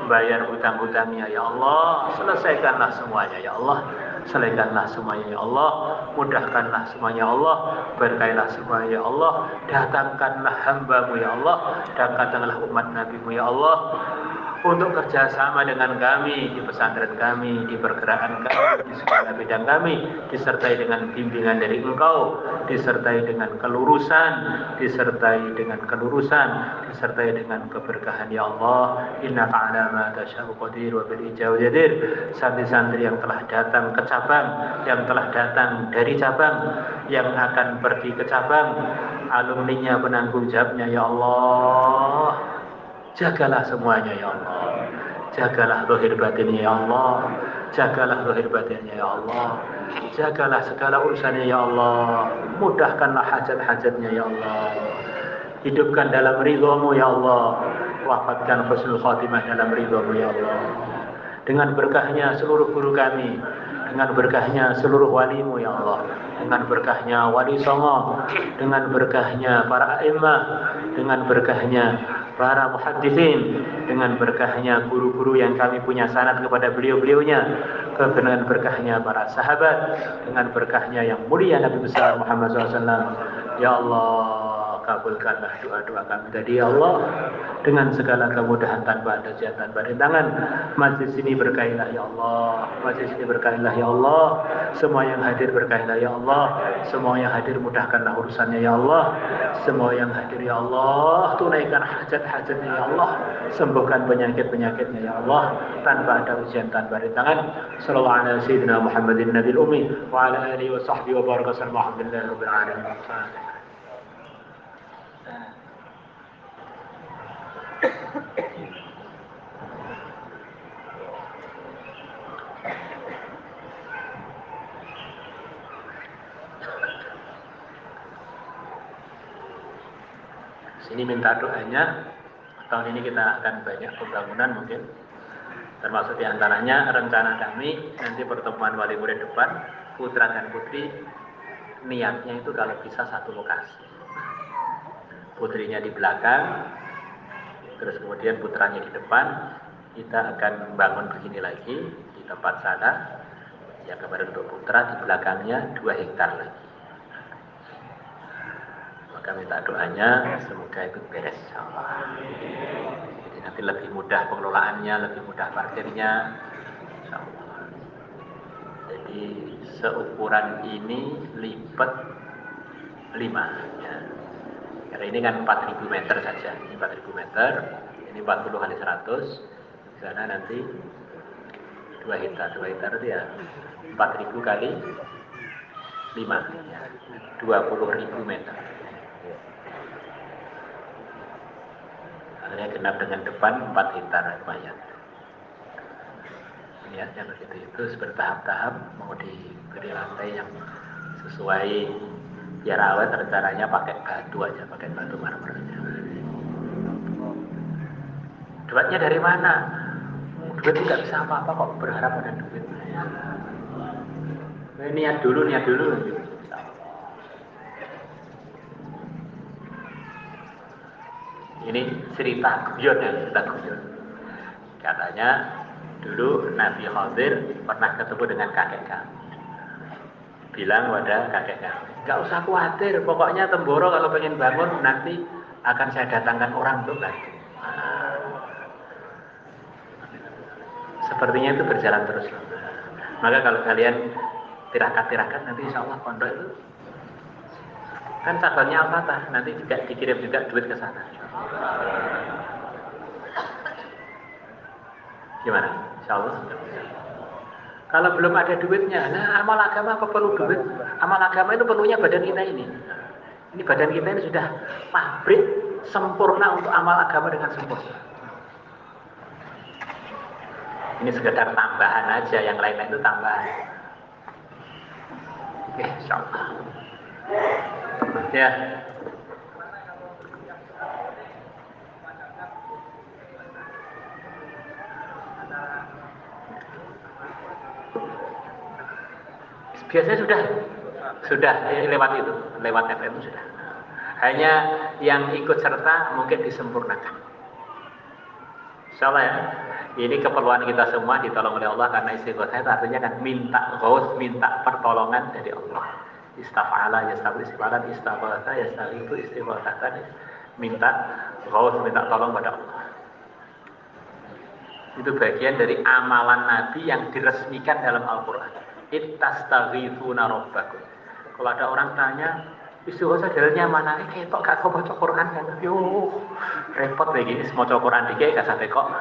bayar hutang-hutangnya, ya Allah, selesaikanlah semuanya, ya Allah. Selesaikanlah semuanya, ya Allah. Mudahkanlah semuanya, ya Allah. Berkailah semuanya, ya Allah. Datangkanlah hamba-Mu, ya Allah. Datangkanlah umat Nabi-Mu, ya Allah, untuk kerjasama dengan kami di pesantren kami, di pergerakan kami, di segala bidang kami, disertai dengan bimbingan dari Engkau, disertai dengan kelurusan, disertai dengan keberkahan, ya Allah. Innaka ala ma tasya'u qadir wa bil ijab jadir. Santri-santri yang telah datang ke cabang, yang telah datang dari cabang, yang akan pergi ke cabang, alumninya, penanggung jawabnya, ya Allah, jagalah semuanya, ya Allah. Jagalah zahir batinnya, ya Allah. Jagalah zahir batinnya, ya Allah. Jagalah segala urusannya, ya Allah. Mudahkanlah hajat-hajatnya, ya Allah. Hidupkan dalam ridhamu, ya Allah. Wafatkan husnul khatimah dalam ridhamu, ya Allah. Dengan berkahnya seluruh guru kami, dengan berkahnya seluruh walimu, ya Allah, dengan berkahnya wali songo, dengan berkahnya para a'immah, dengan berkahnya para muhaddisin, dengan berkahnya guru-guru yang kami punya sanad kepada beliau-beliaunya, dengan berkahnya para sahabat, dengan berkahnya yang mulia Nabi besar Muhammad SAW. Ya Allah, kabulkanlah doa-doa kami tadi, ya Allah, dengan segala kemudahan tanpa ada hajat, tanpa rintangan. Majlis ini berkailah, ya Allah. Majlis ini berkailah, ya Allah. Semua yang hadir berkailah, ya Allah. Semua yang hadir mudahkanlah urusannya, ya Allah. Semua yang hadir, ya Allah, tunaikan hajat-hajatnya, ya Allah. Sembuhkan penyakit-penyakitnya, ya Allah, tanpa ada ujian, tanpa rintangan. Sallallahu ala sayyidina Muhammadin nabil ummi wa ala alihi wa sahbihi wa baraka sallallahu alhamdulillahi rabbil alamin. Sini minta doanya. Tahun ini kita akan banyak pembangunan mungkin. Termasuk diantaranya rencana kami nanti pertemuan wali murid depan, putra dan putri, niatnya itu kalau bisa satu lokasi. Putrinya di belakang, terus kemudian putranya di depan, kita akan bangun begini lagi di tempat sana. Ya, gambar untuk putra, di belakangnya 2 hektar lagi. Maka minta doanya semoga itu beres. Jadi nanti lebih mudah pengelolaannya, lebih mudah parkirnya. Jadi seukuran ini lipat 5 ya. Karena ini kan 4.000 meter saja. Ini 4.000 meter, ini 40 kali 100. Di sana nanti 2 hektar. 2 hektar itu ya 4.000 kali 5 ya. 20.000 meter. Akhirnya genap dengan depan 4 hektar lumayan. Niatnya begitu, itu bertahap-tahap mau diberi lantai yang sesuai biar awet, rencananya pakai batu aja, pakai batu marmernya. Duitnya dari mana? Duit nggak bisa apa-apa kok, berharap ada duit. Niat dulu. Ini cerita guyon ya, cerita guyon. Katanya dulu Nabi Khadir pernah ketemu dengan kakek kami. Bilang pada kakek kami, nggak usah khawatir, pokoknya Temboro kalau pengen bangun nanti akan saya datangkan orang untuk bantu. Sepertinya itu berjalan terus. Maka kalau kalian tirakat nanti insya Allah pondok itu kan cabangnya Al-Fatah, nanti juga dikirim juga duit ke sana. Gimana? Insya Allah. Kalau belum ada duitnya, nah amal agama apa perlu duit? Amal agama itu perlunya badan kita ini. Ini badan kita ini sudah pabrik sempurna untuk amal agama dengan sempurna. Ini sekedar tambahan aja, yang lain-lain itu tambahan. Oke, insya Allah. Ya. Biasanya sudah lewat itu, lewat FM sudah. Hanya yang ikut serta mungkin disempurnakan. Insya Allah ya. Ini keperluan kita semua ditolong oleh Allah, karena istighotsah itu artinya kan minta ghaus, minta pertolongan dari Allah. Istafa'ala yastaghfir istighfaran, istaghatsa yastaghfiru istighatsatan. Minta ghaus, minta tolong pada Allah. Itu bagian dari amalan Nabi yang diresmikan dalam Al-Qur'an. Ittastaghifuna rabbakum. Kalau ada orang tanya, istighotsah dalilnya mana? Ketok gak tau baca Quran kan. Yo, repot begini, mau baca Quran dikit gak sampai kok.